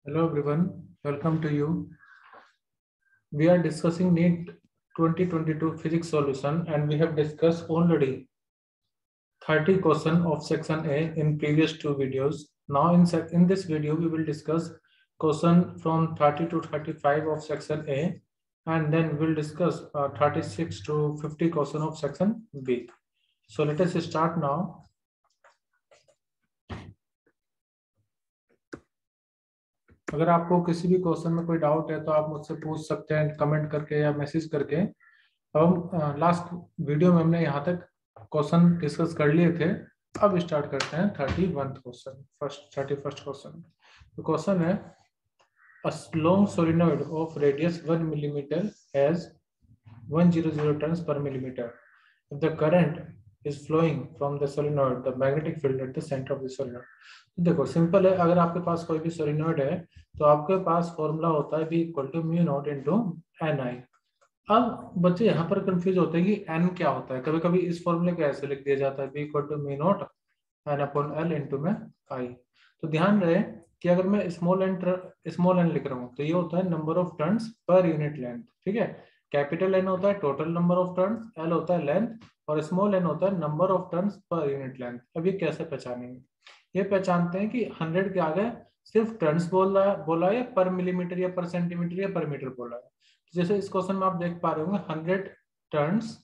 Hello everyone, welcome to you. We are discussing NEET 2022 physics solution and we have discussed already 30 question of section A in previous two videos. Now in this video we will discuss question from 30 to 35 of section A and then we'll discuss 36 to 50 question of section B. So let us start now. अगर आपको किसी भी question में कोई doubt है तो आप मुझसे पूछ सकते हैं कमेंट करके या मैसेज करके। हम लास्ट वीडियो में हमने यहाँ तक क्वेश्चन डिस्कस कर लिए थे। अब स्टार्ट करते हैं 31st क्वेश्चन, 31st क्वेश्चन। तो क्वेश्चन है a long solenoid of radius 1 millimeter has 100 turns per millimeter. If the current is flowing from the solenoid, the magnetic field at the center of the solenoid. देखो simple है, अगर आपके पास कोई भी solenoid है तो आपके पास फॉर्मूला होता है B = mu naught into NI। अब बच्चे यहाँ पर कंफ्यूज होते हैं कि N क्या होता है। कभी कभी इस फॉर्मूले को ऐसे लिख दिया जाता है B = mu naught N/L into में I। तो ध्यान रहे कि अगर मैं स्मॉल एन लिख रहा हूँ तो ये होता है number of turns per unit length. ठीक है, कैपिटल N होता है total number of turns, L होता है लेंथ और स्मॉल n होता है number of turns per unit length. अब ये कैसे पहचानेंगे? ये पहचानते हैं कि 100 के आगे सिर्फ टर्न्स बोला है या पर मिलीमीटर या पर सेंटीमीटर या पर मीटर बोला है। जैसे इस क्वेश्चन में आप देख पा रहे होंगे 100 टर्न्स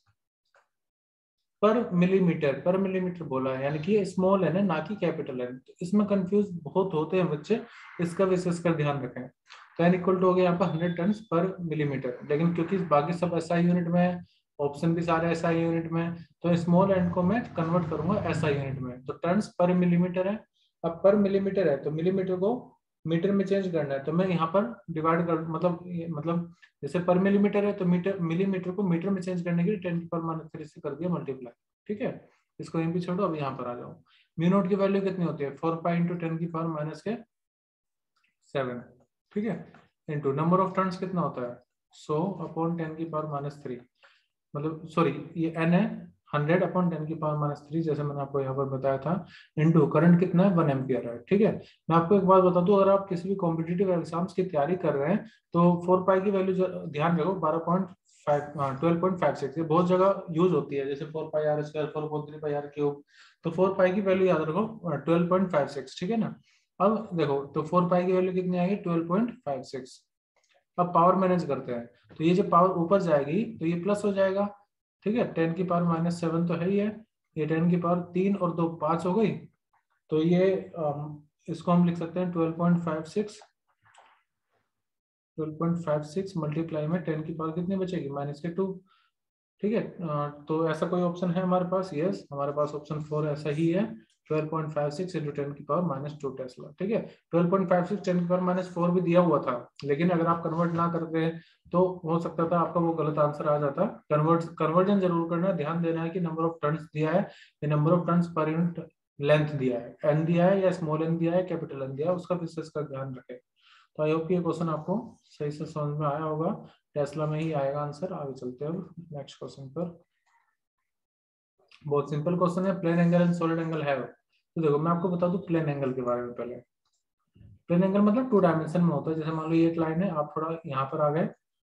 पर मिलीमीटर बोला है, यानी कि स्मॉल एन है ना कि कैपिटल एन। तो इसमें कंफ्यूज बहुत होते हैं बच्चे, इसका विशेषकर ध्यान रखें। तो एन इक्वल टू हो गया यहाँ पर 100 टर्न्स पर मिलीमीटर, लेकिन क्योंकि बाकी सब एसआई यूनिट में है, ऑप्शन भी सारे एसआई यूनिट में, तो स्मॉल एन को मैं कन्वर्ट करूंगा एसआई यूनिट में। तो टर्न्स पर मिलीमीटर है। अब पर मिलीमीटर है तो मिलीमीटर को मीटर में चेंज करना है, तो मैं यहाँ पर डिवाइड कर मतलब जैसे पर मिलीमीटर है तो मिलीमीटर को मीटर में चेंज करने के लिए 10⁻³ से कर दिया मल्टीप्लाई। ठीक है, इसको यहीं पे छोड़ो, अब यहाँ पर आ जाओ। म्यू नॉट की वैल्यू कितनी होती है? 4 पाई इंटू 10⁻⁷ ठीक है, इंटू नंबर ऑफ टर्न्स कितना होता है 100/10⁻³ मतलब सॉरी ये n है 100/10⁻³ जैसे मैंने आपको यहाँ पर बताया था, इंटू करंट कितना है 1 एम्पियर है। ठीक है, मैं आपको एक बात बता दूं, अगर आप किसी भी कॉम्पिटिटिव एग्जाम्स की तैयारी कर रहे हैं तो 4 पाई की वैल्यू ध्यान रखो 12.56। ये बहुत जगह यूज होती है, जैसे 4 पाई r², 4.3 पाई r³। तो 4 पाई की वैल्यू याद रखो 12.56। ठीक है ना। अब देखो तो 4 पाई की वैल्यू कितनी आएगी 12.56। अब पावर मैनेज करते हैं, तो ये जब पावर ऊपर जाएगी तो ये प्लस हो जाएगा। ठीक है, 10⁻⁷ तो है ही है, ये 10⁻³ और 2 5 हो गई। तो ये इसको हम लिख सकते हैं 12.56 मल्टीप्लाई में 10 की पावर कितनी बचेगी -2। ठीक है, तो ऐसा कोई ऑप्शन है हमारे पास? यस, हमारे पास ऑप्शन 4 ऐसा ही है, 12.56 इंटू 10⁻⁻² टेस्ला। ठीक है, 12.56 10⁻⁴ भी दिया हुआ था, लेकिन अगर आप कन्वर्ट ना करते तो हो सकता था आपका वो गलत आंसर आ जाता। कन्वर्जन जरूर करना है, ध्यान देना है कि नंबर ऑफ टर्न्स दिया है या number of turns per unit length दिया है, एन दिया है या स्मॉल एन दिया है कैपिटल एन दिया है, उसका विशेष कर ध्यान रखें। तो आई होप ये क्वेश्चन आपको सही से समझ में आया होगा। टेस्ला में ही आएगा आंसर। आगे चलते हैं नेक्स्ट क्वेश्चन पर। बहुत सिंपल क्वेश्चन है, plane angle and solid angle है। तो देखो मैं आपको बता दूं प्लेन एंगल के बारे में। पहले प्लेन एंगल मतलब 2 डायमेंशन में होता है। जैसे मान लो ये एक लाइन है, आप थोड़ा यहाँ पर आ गए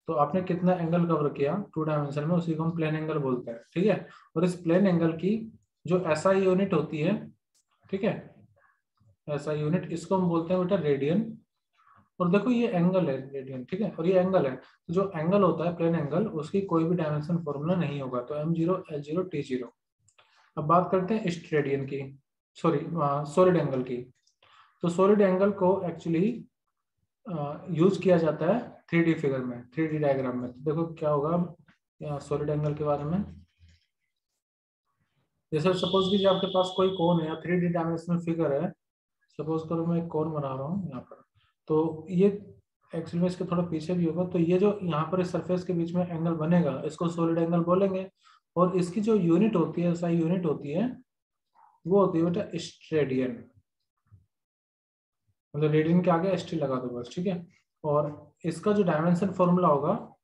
तो आपने कितना एंगल कवर किया 2 डायमेंशन में, उसी को हम प्लेन एंगल बोलते हैं। ठीक है, और इस प्लेन एंगल की जो एसआई यूनिट होती है, ठीक है, एसआई यूनिट, इसको हम बोलते हैं बेटा रेडियन। और देखो ये एंगल है रेडियन, ठीक है, और ये एंगल है। तो जो एंगल होता है प्लेन एंगल, उसकी कोई भी डायमेंशन फॉर्मूला नहीं होगा, तो m0 l0 t0। अब बात करते हैं स्ट्रेडियन की, सॉरी सॉलिड एंगल की। तो सॉलिड एंगल को एक्चुअली यूज किया जाता है 3D फिगर में, 3D डायग्राम में। तो देखो क्या होगा सॉलिड एंगल के बारे में। जैसे सपोज कीजिए आपके पास कोई कोन है या 3D डायमेंशनल फिगर है। सपोज करो मैं एक कोन बना रहा हूँ यहाँ पर, तो ये एक्चुअली में इसके थोड़ा पीछे भी होगा। तो ये जो यहाँ पर इस सरफेस के बीच में एंगल बनेगा, इसको सॉलिड एंगल बोलेंगे। और इसकी जो यूनिट होती है, SI यूनिट होती है, वो होती है बेटा स्ट्रेडियन। मतलब रेडियन के आगे ST लगा दो बस। ठीक है, और इसका जो डायमेंशन फॉर्मूला होगा,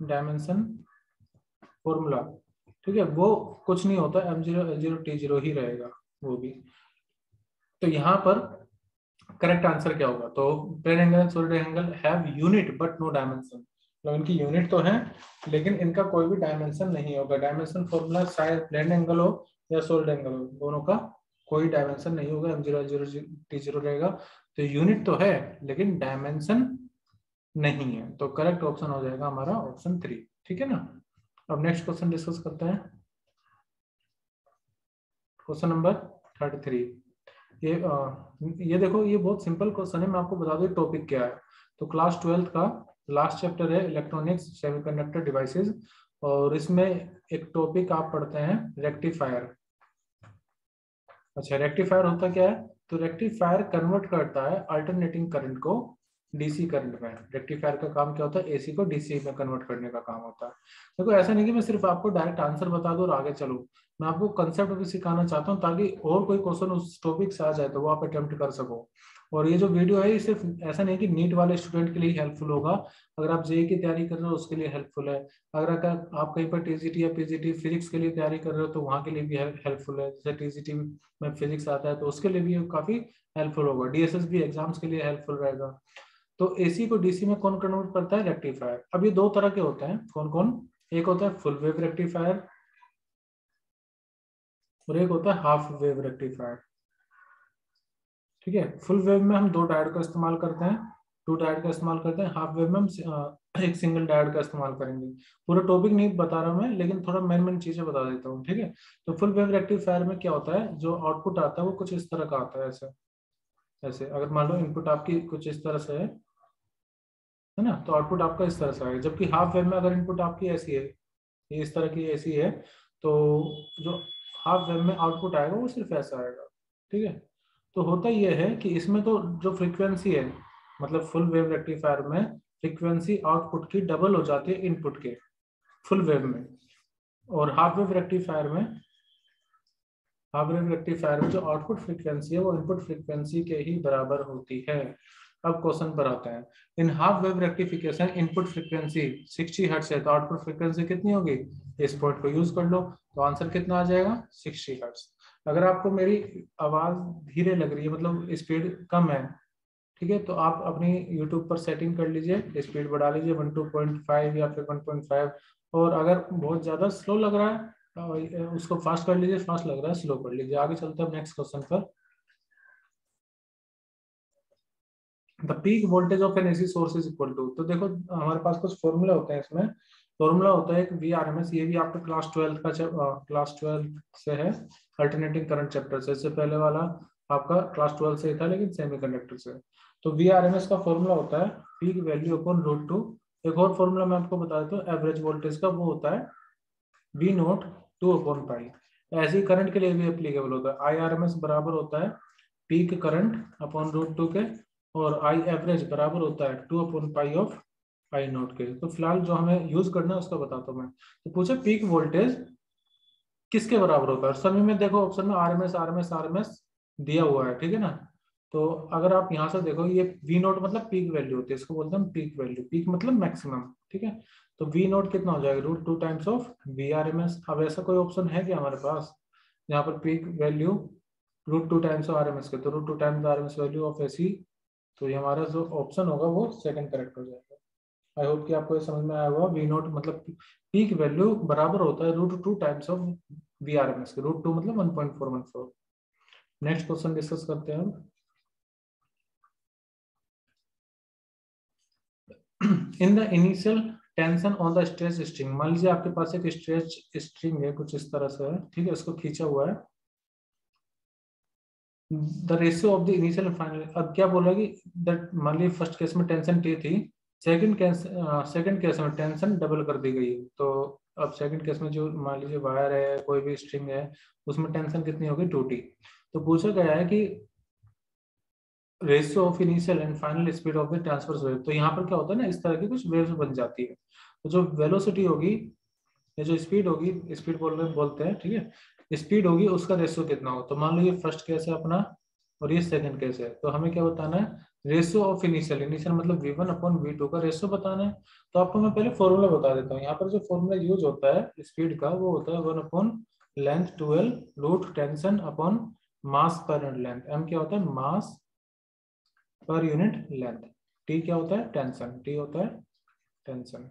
डायमेंशन फॉर्मूला, ठीक है, वो कुछ नहीं होता, m0 l0 t0 ही रहेगा वो भी। तो यहाँ पर करेक्ट आंसर क्या होगा? तो plane angle and solid angle have unit but no dimension, मतलब इनकी यूनिट तो है लेकिन इनका कोई भी डायमेंशन नहीं होगा। डायमेंशन फॉर्मूला चाहे प्लेन एंगल हो या सॉलिड एंगल हो, दोनों का कोई डायमेंशन नहीं होगा, m0 t0 रहेगा। तो यूनिट तो है लेकिन डायमेंशन नहीं है, तो करेक्ट ऑप्शन हो जाएगा हमारा ऑप्शन 3। ठीक है ना। अब नेक्स्ट क्वेश्चन डिस्कस करते हैं, क्वेश्चन नंबर 33। ये देखो, ये बहुत सिंपल क्वेश्चन है, मैं आपको बता दूं टॉपिक क्या है। तो क्लास 12th का लास्ट चैप्टर है इलेक्ट्रॉनिक्स सेमीकंडक्टर डिवाइसेस, और इसमें एक टॉपिक आप पढ़ते हैं रेक्टिफायर। अच्छा, रेक्टिफायर होता क्या है? तो रेक्टिफायर कन्वर्ट करता है अल्टरनेटिंग करंट को डीसी करंट में। रेक्टिफायर का काम क्या होता है? एसी को डीसी में कन्वर्ट करने का काम होता है। देखो ऐसा नहीं कि मैं सिर्फ आपको डायरेक्ट आंसर बता दूं और आगे चलूं, मैं आपको कंसेप्ट भी सिखाना चाहता हूं ताकि और कोई क्वेश्चन उस टॉपिक से आ जाए तो वो आप अटेम्प्ट कर सको। और ये जो वीडियो है ये सिर्फ ऐसा नहीं कि नीट वाले स्टूडेंट के लिए हेल्पफुल होगा, अगर आप जेई की तैयारी कर रहे हो उसके लिए हेल्पफुल है, अगर आप कहीं पर टीजीटी या पीजीटी फिजिक्स के लिए तैयारी कर रहे हो तो वहाँ के लिए भी हेल्पफुल है। जैसे टीजीटी में फिजिक्स आता है तो उसके लिए भी काफी हेल्पफुल होगा, डीएसएस भी एग्जाम्स के लिए हेल्पफुल रहेगा। तो एसी को डीसी में कौन कन्वर्ट करता है? रेक्टिफायर। अब ये दो तरह के होते हैं, कौन कौन? एक होता है फुल वेव रेक्टिफायर और एक होता है हाफ वेव रेक्टिफायर। ठीक है, फुल वेव में हम दो डायोड का इस्तेमाल करते हैं, टू डायोड का इस्तेमाल करते हैं। हाफ वेव में हम एक सिंगल डायोड का इस्तेमाल करेंगे। पूरा टॉपिक नहीं बता रहा मैं, लेकिन थोड़ा मेन मेन चीजें बता देता हूँ। ठीक है, तो फुल वेव रेक्टिफायर में क्या होता है, जो आउटपुट आता है वो कुछ इस तरह का आता है, ऐसे ऐसे। अगर मान लो इनपुट आपकी कुछ इस तरह से है ना, तो आउटपुट आपका इस तरह से आएगा। जबकि हाफ वेव में अगर इनपुट आपकी ऐसी है, ये इस तरह की ऐसी है, तो जो हाफ वेव में आउटपुट आएगा वो सिर्फ ऐसा आएगा। ठीक है, तो होता यह है कि इसमें तो जो फ्रीक्वेंसी है, मतलब फुल वेव रेक्टिफायर में फ्रीक्वेंसी आउटपुट की डबल हो जाती है इनपुट के, फुल वेव में। और हाफ वेव रेक्टिफायर में जो आउटपुट फ्रीक्वेंसी है वो इनपुट फ्रीक्वेंसी के ही बराबर होती है। अब क्वेश्चन पर आते हैं। In half wave rectification input frequency 60 hertz है, तो आउटपुट फ्रीक्वेंसी कितनी होगी? इस पॉइंट को यूज कर लो, तो आंसर कितना आ जाएगा? 60 हर्ट्ज। अगर आपको मेरी आवाज धीरे लग रही है, मतलब स्पीड कम है, ठीक है, तो आप अपनी यूट्यूब पर सेटिंग कर लीजिए, स्पीड बढ़ा लीजिए 1.5 या फिर 1.5। और अगर बहुत ज्यादा स्लो लग रहा है तो उसको फास्ट कर लीजिए, फास्ट लग रहा है स्लो कर लीजिए। आगे चलते हैं नेक्स्ट क्वेश्चन पर। The peak voltage of an AC source is equal to, तो देखो हमारे पास कुछ फॉर्मूला होते हैं इसमें। फॉर्मूला होता है एक VRMS, ये भी आपके क्लास 12 से है, अल्टरनेटिंग करंट चैप्टर से। इससे पहले वाला आपका क्लास 12 से था लेकिन सेमीकंडक्टर से। तो VRMS का फॉर्मूला होता है पीक वैल्यू अपॉन √2। एक और फॉर्मूला मैं आपको बता देता हूँ एवरेज वोल्टेज का, वो होता है V0 2/पाई। ऐसे ही करंट के लिए भी एप्लीकेबल होता है। IRMS बराबर होता है पीक करंट अपॉन √2 के, और आई एवरेज बराबर होता है 2/पाई ऑफ I0 के। तो फिलहाल जो हमें यूज करना है उसका बताता हूँ मैं। तो पूछे पीक वोल्टेज किसके बराबर होता है? सभी में देखो ऑप्शन में RMS RMS RMS दिया हुआ है, ठीक है ना। तो अगर आप यहाँ से देखो, ये V0 मतलब पीक वैल्यू होती है, इसको बोलते हैं पीक वैल्यू, पीक मतलब मैक्सिमम। ठीक है, तो V0 कितना हो जाएगा? √2 टाइम्स ऑफ VRMS। अब ऐसा कोई ऑप्शन है क्या हमारे पास यहाँ पर peak value √2 times of RMS के? तो √2 times RMS value of AC, तो ये हमारा जो ऑप्शन होगा वो सेकंड करेक्ट हो जाएगा। आई होप कि आपको ये समझ में आया होगा। V0 मतलब पीक वैल्यू बराबर होता है √2 टाइम्स ऑफ VRMS के। √2 मतलब 1.414। नेक्स्ट क्वेश्चन डिस्कस करते हैं हम। In the initial tension on the stretch string, मान लीजिए आपके पास एक स्ट्रेच स्ट्रिंग है कुछ इस तरह से है, ठीक है, इसको खींचा हुआ है। The ratio of the initial and final, अब क्या बोला कि दैट, मान लीजिए फर्स्ट केस में टेंशन T थी, सेकंड केस में टेंशन डबल कर दी गई। तो अब सेकंड केस में जो मान लीजिए वायर है, कोई भी स्ट्रिंग है, उसमें टेंशन कितनी होगी? 2T। तो पूछा गया है कि ratio of initial and final speed of the transverse wave. तो यहाँ पर क्या होता है ना, इस तरह की कुछ वेव्स बन जाती है। तो जो वेलोसिटी होगी या जो स्पीड होगी, स्पीड बोलते हैं, ठीक है, स्पीड होगी उसका रेशियो कितना हो। तो मान लो ये फर्स्ट केस है अपना और ये सेकंड केस है, तो हमें क्या बताना है? रेशियो ऑफ इनिशियल, इनिशियल मतलब V1/V2 का रेशियो बताना है। तो आपको मैं पहले फॉर्मूला बता देता हूँ। यहाँ पर जो फॉर्मूला यूज होता है स्पीड का, वो होता है 1/लेंथ 12 root tension upon mass per unit length. M क्या होता है? मास पर यूनिट लेंथ। टी क्या होता है? टेंशन। टी होता है टेंशन।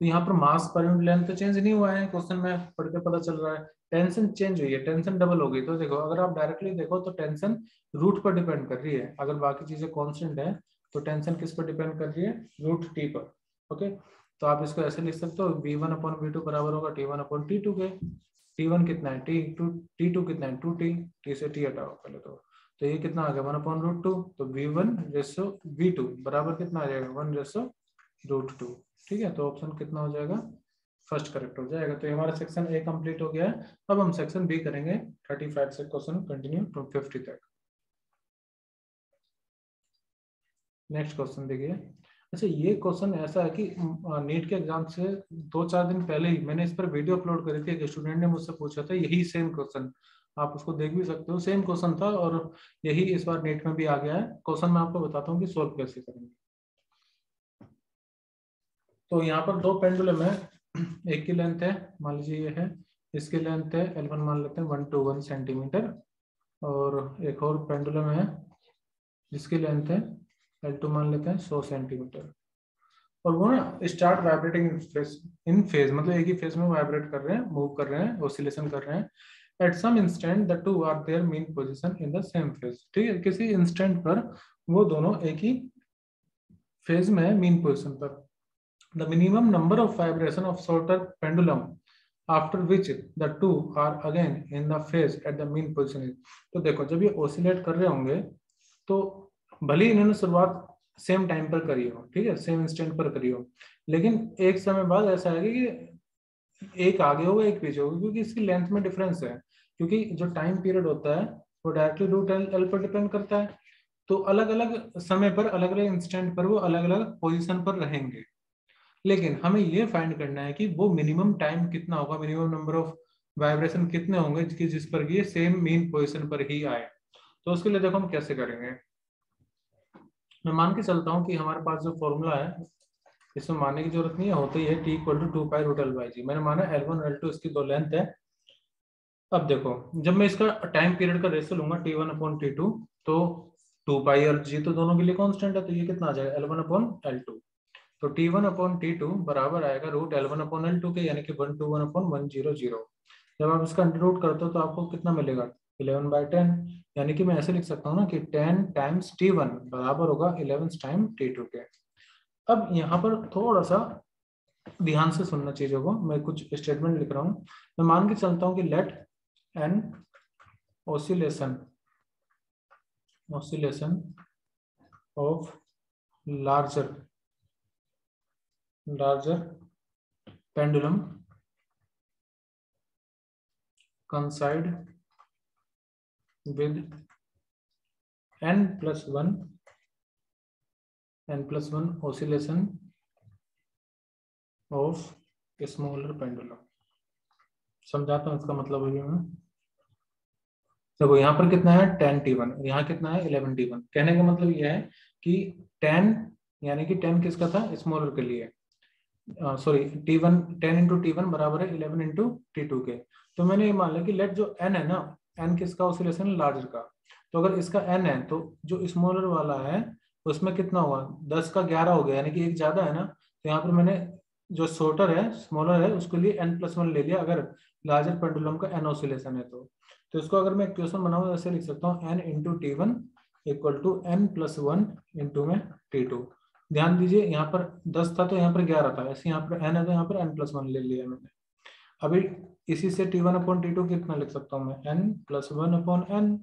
तो यहाँ पर मास पर यूनिट लेंथ तो चेंज नहीं हुआ है, क्वेश्चन में पढ़ के पता चल रहा है। टेंशन चेंज हुई है, टेंशन डबल हो गई। तो देखो अगर आप डायरेक्टली देखो तो टेंशन रूट पर डिपेंड कर रही है, अगर बाकी चीजें कांस्टेंट है तो टेंशन किस पर डिपेंड कर रही है? रूट टी पर। ओके, तो आप इसको ऐसे लिख सकते हो, v1 अपॉन v2 बराबर होगा t1 अपॉन t2 के। t1 कितना है? t2 कितना है? 2t। t से t हटाओ पहले तो ये कितना आ गया? 1 अपॉन रूट 2। तो v1 रेशो v2 बराबर कितना आ जाएगा? 1 रेशो रूट 2। ठीक है, तो ऑप्शन कितना हो जाएगा? फर्स्ट करेक्ट हो जाएगा। तो हमारा सेक्शन ए कंप्लीट हो गया है। अब हम सेक्शन बी करेंगे 35 से क्वेश्चन कंटिन्यू टू 50 तक। नेक्स्ट क्वेश्चन देखिए। अच्छा, ये क्वेश्चन ऐसा है कि नीट के एग्जाम से 2-4 दिन पहले ही मैंने इस पर वीडियो अपलोड करी थी, एक स्टूडेंट ने मुझसे पूछा था यही सेम क्वेश्चन। आप उसको देख भी सकते हो, सेम क्वेश्चन था और यही इस बार नीट में भी आ गया है। क्वेश्चन मैं आपको बताता हूँ कि सोल्व कैसे करेंगे। तो यहाँ पर दो पेंडुलम है, एक की लेंथ है मान लीजिए ये है, इसकी लेंथ है L1 मान लेते हैं 1 to 1 सेंटीमीटर, और एक और पेंडुलम है जिसकी लेंथ है L2 मान लेते हैं 100 सेंटीमीटर। और वो ना स्टार्ट वाइब्रेटिंग इन फेज, मतलब एक ही फेज में वाइब्रेट कर रहे हैं, मूव कर रहे हैं, ऑसिलेशन कर रहे हैं। At some instant the two are their mean position in the same phase. ठीक है, किसी इंस्टेंट पर वो दोनों एक ही फेज में है, मीन पोजीशन पर। The minimum number of vibration of shorter pendulum after which the two are again in the phase at the mean position is. तो देखो जब ये ऑसिलेट कर रहे होंगे तो भले ही इन्होंने शुरुआत सेम टाइम पर करी हो, ठीक है, सेम इंस्टेंट पर करी हो, लेकिन एक समय बाद ऐसा है कि एक आगे होगा एक पीछे होगा, क्योंकि इसकी लेंथ में डिफरेंस है। क्योंकि जो टाइम पीरियड होता है वो डायरेक्टली रूट एल पर डिपेंड करता है। तो अलग अलग समय पर अलग अलग इंस्टेंट पर वो अलग अलग पोजीशन पर रहेंगे, लेकिन हमें ये फाइंड करना है कि वो मिनिमम टाइम कितना होगा, मिनिमम नंबर ऑफ वाइब्रेशन कितने होंगे जिस पर ये सेम मीन पोजीशन पर ही आए। तो उसके लिए देखो हम कैसे करेंगे। मैं मान के चलता हूँ कि हमारे पास जो फॉर्मूला है इसमें मानने की जरूरत नहीं है, होती है t equal to 2 pi root L by g. मैंने माना L1 L2 इसकी दो लेंथ है। अब देखो जब मैं इसका टाइम पीरियड का रेशियो लूंगा t1 अपॉन t2, तो 2 पाई और g तो दोनों के लिए कांस्टेंट है, तो ये कितना आ जाएगा? L1 upon L2। तो t1 अपॉन t2 बराबर आएगा रूट L1 अपॉन L2 के, यानी कि 1 to 1 अपॉन 100। जब आप इसका अंडररूट करते हो तो आपको कितना मिलेगा? 11/10। यानी कि मैं ऐसे लिख सकता हूँ ना कि 10 टाइम्स t1 बराबर होगा 11 टाइम t2 के। अब यहाँ पर थोड़ा सा ध्यान से सुनना चीजों को, मैं कुछ स्टेटमेंट लिख रहा हूँ। मैं मान के चलता हूँ कि let n oscillation of larger pendulum coincide with n+1 oscillation of smaller pendulum। समझाता हूँ इसका मतलब अभी मैं। देखो यहाँ पर कितना है 10t1, यहाँ कितना है 11t1। कहने का मतलब यह है कि 10 यानी कि 10 किसका था? स्मॉलर के लिए। सॉरी t1, 10 इंटू t1 बराबर है 11 इंटू t2 के। तो मैंने ये मान लिया कि लेट जो n है ना, n किसका ऑसिलेशन? लार्जर का। तो अगर इसका n है तो जो स्मॉलर वाला है उसमें कितना हुआ? 10 का 11 हो गया, यानी कि एक ज्यादा है ना। तो यहाँ पर मैंने जो शॉर्टर है, स्मॉलर है, उसके लिए n+1 ले लिया, अगर लार्जर पेंडुलम का n ऑसिलेशन है तो इसको अगर मैं इक्वेशन बनाऊं ऐसे लिख सकता हूँ n into t1 equal to n+1 into में t2। ध्यान दीजिए यहाँ पर 10 था तो यहाँ पर 11 था, ऐसे यहाँ पर n है तो यहाँ पर n+1 ले लिया मैंने। अभी इसी से t1 अपॉन t2 कितना लिख सकता हूँ मैं? n+1 upon n।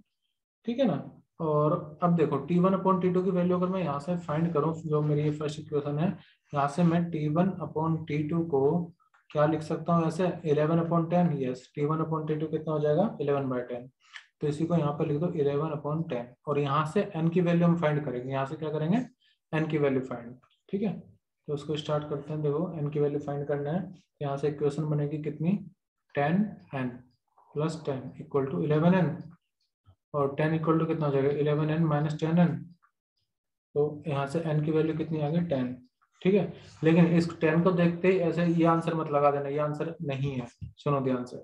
ठीक है ना। और अब देखो t1 अपॉन t2 की वैल्यू अगर मैं यहाँ से फाइंड करूँ, जो मेरी ये फर्स्ट इक्वेशन है, यहाँ से मैं t1 अपॉन t2 को क्या लिख सकता हूँ ऐसे? 11/10। यस, t1 अपॉन t2 कितना हो जाएगा? 11/10। तो इसी को यहाँ पर लिख दो 11/10, और यहाँ से n की वैल्यू हम फाइंड करेंगे। यहाँ से क्या करेंगे? n की वैल्यू फाइंड। ठीक है, तो उसको स्टार्ट करते हैं। देखो n की वैल्यू फाइंड करना है, यहाँ से इक्वेशन बनेगी कितनी? 10n + 10 इक्वल टू 11n, और 10 इक्वल टू कितना हो जाएगा? 11n minus 10n। तो यहाँ से n की वैल्यू कितनी आ गई? 10। ठीक है, लेकिन इस 10 को देखते ही ऐसे ये आंसर मत लगा देना, ये आंसर नहीं है। सुनो ध्यान से,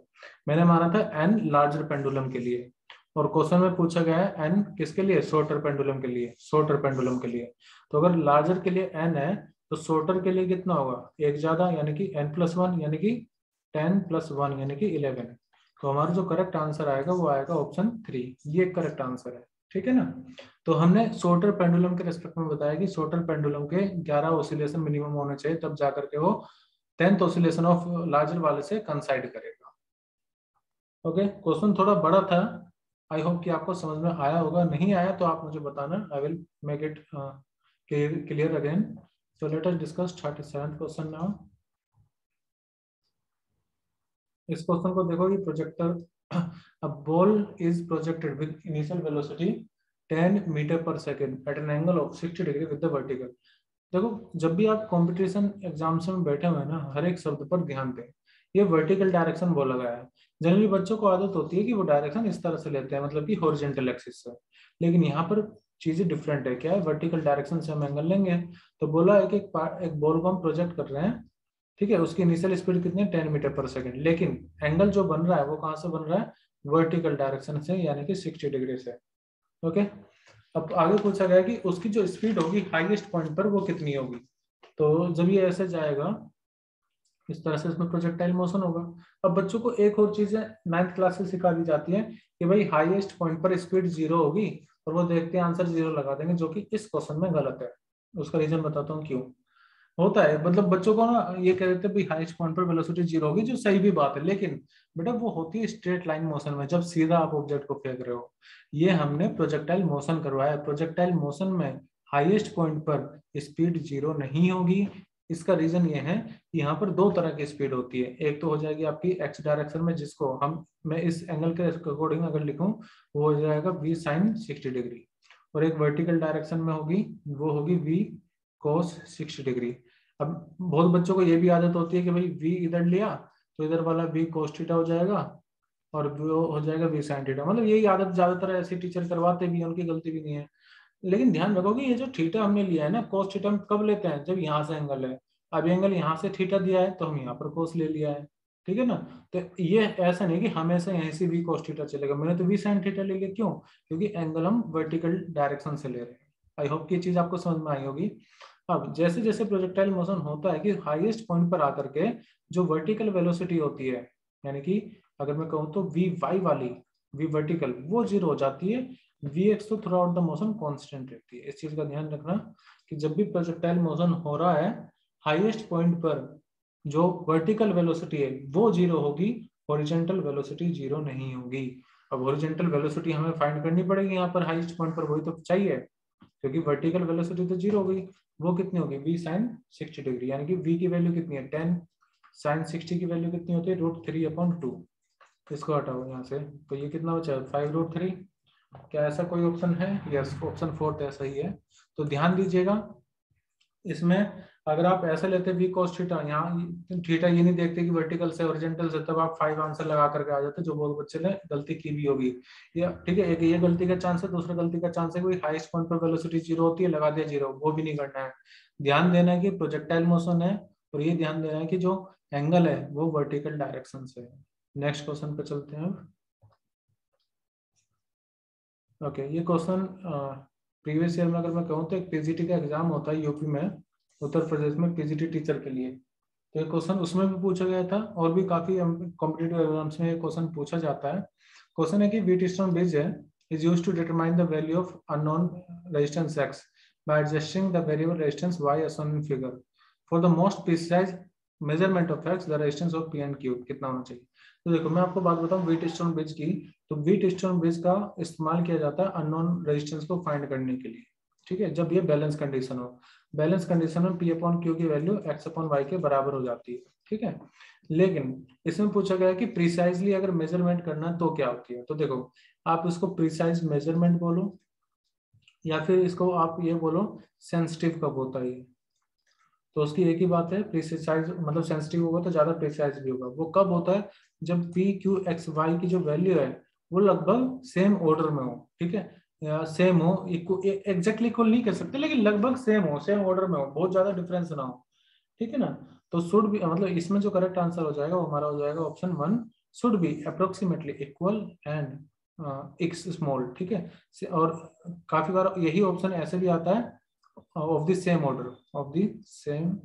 मैंने माना था n लार्जर पेंडुलम के लिए, और क्वेश्चन में पूछा गया है एन किसके लिए, शॉर्टर पेंडुलम के लिए, शॉर्टर पेंडुलम के लिए। तो अगर लार्जर के लिए एन है तो शॉर्टर के लिए कितना होगा, एक ज्यादा, यानी कि n+1 यानी कि 10+1 यानी कि 11। तो हमारा जो करेक्ट आंसर आएगा वो आएगा ऑप्शन 3, ये करेक्ट आंसर है। ठीक है ना। तो हमने शॉर्टर पेंडुलम के रिस्पेक्ट में बताया कि शॉर्टर पेंडुलम के 11 ऑसिलेशन मिनिमम होने चाहिए, तब जाकर के वो 10th ऑसिलेशन ऑफ लार्जर वाले से कंसाइड करेगा। ओके, क्वेश्चन थोड़ा बड़ा था। आई होप कि आपको समझ में आया होगा, नहीं आया तो आप मुझे बताना, I will make it clear again. So let us discuss 37th question now. इस क्वेश्चन को देखो कि projector a ball is projected with initial velocity 10 metre per second at an angle of 60 degree with the vertical. देखो, जब भी आप competition exams में बैठे हुए हैं ना, हर एक शब्द पर ध्यान दें। ये वर्टिकल डायरेक्शन बोला गया है। जनरली बच्चों को आदत होती है कि वो डायरेक्शन इस तरह से लेते हैं, मतलब कि हॉरिजॉन्टल एक्सिस से। लेकिन यहाँ पर चीजें डिफरेंट है। क्या है, वर्टिकल डायरेक्शन से हम एंगल लेंगे। तो बोला है कि एक बॉल को हम प्रोजेक्ट कर रहे हैं, ठीक है, उसकी इनिशियल स्पीड कितनी है, 10 मीटर पर सेकेंड, लेकिन एंगल जो बन रहा है वो कहाँ से बन रहा है, वर्टिकल डायरेक्शन से, यानी कि 60 डिग्री से। ओके, अब आगे पूछा गया कि उसकी जो स्पीड होगी हाईएस्ट पॉइंट पर वो कितनी होगी। तो जब ये ऐसे जाएगा इस तरह से, इसमें प्रोजेक्टाइल मोशन होगा। अब बच्चों को एक और चीज है 9th क्लास से सिखा दी जाती है कि भाई हाईएस्ट पॉइंट पर स्पीड 0 होगी, और वो देखते हैं आंसर 0 लगा देंगे, जो कि इस क्वेश्चन में गलत है। उसका रीजन बताता हूँ क्यों होता है। मतलब बच्चों को ना ये कह देते हैं भाई हाईएस्ट पॉइंट पर वेलोसिटी 0 होगी, जो सही भी बात है, लेकिन बेटा वो होती है स्ट्रेट लाइन मोशन में, जब सीधा आप ऑब्जेक्ट को फेंक रहे हो। ये हमने प्रोजेक्टाइल मोशन करवाया है। प्रोजेक्टाइल मोशन में हाईएस्ट पॉइंट पर स्पीड 0 नहीं होगी। इसका रीजन ये है कि यहाँ पर दो तरह की स्पीड होती है। एक तो हो जाएगी आपकी एक्स डायरेक्शन में, जिसको हम, मैं इस एंगल के अकॉर्डिंग अगर लिखूं, वो हो जाएगा v sin 60 डिग्री। और एक वर्टिकल डायरेक्शन में होगी, वो होगी v cos 60 डिग्री। अब बहुत बच्चों को ये भी आदत होती है कि भाई v इधर लिया तो इधर वाला v cos थीटा हो जाएगा, और वो हो जाएगा v sin थीटा। मतलब यही आदत ज्यादातर ऐसे टीचर करवाते भी हैं, उनकी गलती भी नहीं है। लेकिन ध्यान रखो कि ये जो थीटा हमने लिया है ना, cos थीटा हम कब लेते हैं, जब यहाँ से एंगल है। अब एंगल यहाँ से थीटा दिया है तो हम यहाँ पर cos ले लिया है। ठीक है ना। तो ये ऐसा नहीं कि हमेशा यहीं से v cos थीटा चलेगा, मैंने तो v sin थीटा ले लिया। क्यों? क्योंकि एंगल हम वर्टिकल डायरेक्शन से ले रहे हैं। आई होप कि ये चीज आपको समझ में आई होगी। अब जैसे जैसे प्रोजेक्टाइल मोशन होता है कि हाईएस्ट पॉइंट पर आकर के जो वर्टिकल वेलोसिटी होती है, यानी कि अगर मैं कहूँ तो वी वाई वाली, वी वर्टिकल, वो 0 हो जाती है। वी एक्स तो through out the motion constant रहती है। इस चीज का ध्यान रखना कि जब भी प्रोजेक्टाइल मोशन हो रहा है, हाईएस्ट पॉइंट पर जो वर्टिकल वेलोसिटी है वो 0 होगी, हॉरिजॉन्टल वेलोसिटी 0 नहीं होगी। अब हॉरिजॉन्टल वेलोसिटी हमें फाइंड करनी पड़ेगी यहाँ पर हाईएस्ट पॉइंट पर, वही तो चाहिए, क्योंकि वर्टिकल वेलोसिटी तो 0 हो गई। वो कितनी होगी, v sin 60 डिग्री, यानी कि v की वैल्यू कितनी है 10, sin 60 की वैल्यू कितनी होती है √3/2। इसको हटाओ यहाँ से, तो ये कितना बचा, 5√3। क्या ऐसा कोई ऑप्शन है? यस, ऑप्शन 4 ऐसा ही है। तो ध्यान दीजिएगा, इसमें अगर आप ऐसे लेते वी cos थीटा, यहाँ थीटा ये नहीं देखते कि वर्टिकल से ओरिजेंटल से, तब आप 5 आंसर लगा करके आ जाते, जो बहुत बच्चे ने गलती की भी होगी। या ठीक है, एक ये गलती का चांस है, दूसरा गलती का चांस है कोई हाईएस्ट पॉइंट पर वेलोसिटी 0 होती है, लगा दिया 0, वो भी नहीं करना है। ध्यान देना है कि प्रोजेक्टाइल मोशन है, और ये ध्यान देना है कि जो एंगल है वो वर्टिकल डायरेक्शन से है। नेक्स्ट क्वेश्चन पे चलते हैं। ओके, ये क्वेश्चन प्रीवियस ईयर में अगर मैं कहूँ तो एक पीजीटी का एग्जाम होता है यूपी में, उत्तर प्रदेश में, पीजीटी टीचर के लिए। तो ये क्वेश्चन उसमें भी पूछा गया था, और भी काफी कॉम्पिटेटिव एग्जाम्स में ये क्वेश्चन पूछा जाता है। क्वेश्चन है कि व्हीटस्टोन ब्रिज है is used to determine the value of unknown resistance x by adjusting the variable resistance y as shown in figure. For the most precise measurement of x, the resistance of p and q कितना होना चाहिए। तो देखो, मैं आपको बात बताऊं Wheatstone bridge की। तो व्हीटस्टोन ब्रिज का इस्तेमाल किया जाता है अननोन रेजिस्टेंस को फाइंड करने के लिए। ठीक है, जब ये बैलेंस कंडीशन हो। बैलेंस कंडीशन में P अपॉन Q की वैल्यू X अपॉन Y के बराबर हो जाती है। ठीक है, लेकिन इसमें पूछा गया कि प्रिसाइजली अगर मेजरमेंट करना है तो क्या होती है। तो देखो, आप इसको प्रिसाइज मेजरमेंट बोलो, या फिर इसको आप ये बोलो सेंसिटिव कब होता है। तो उसकी एक ही बात है, प्रिसाइज मतलब सेंसिटिव होगा तो ज्यादा प्रिसाइज भी होगा। वो कब होता है, जब पी क्यू एक्स वाई की जो वैल्यू है वो लगभग सेम ऑर्डर में हो। ठीक है, सेम हो, एग्जैक्टली इक्वल नहीं कर सकते, लेकिन लगभग सेम हो, सेम ऑर्डर में हो, बहुत ज्यादा डिफरेंस ना हो। ठीक है ना। तो शुड बी, मतलब इसमें जो करेक्ट आंसर हो जाएगा वो हमारा हो जाएगा option 1, should be approximately equal and x small, ठीक है। और काफी बार यही ऑप्शन ऐसे भी आता है, of the same order, of the same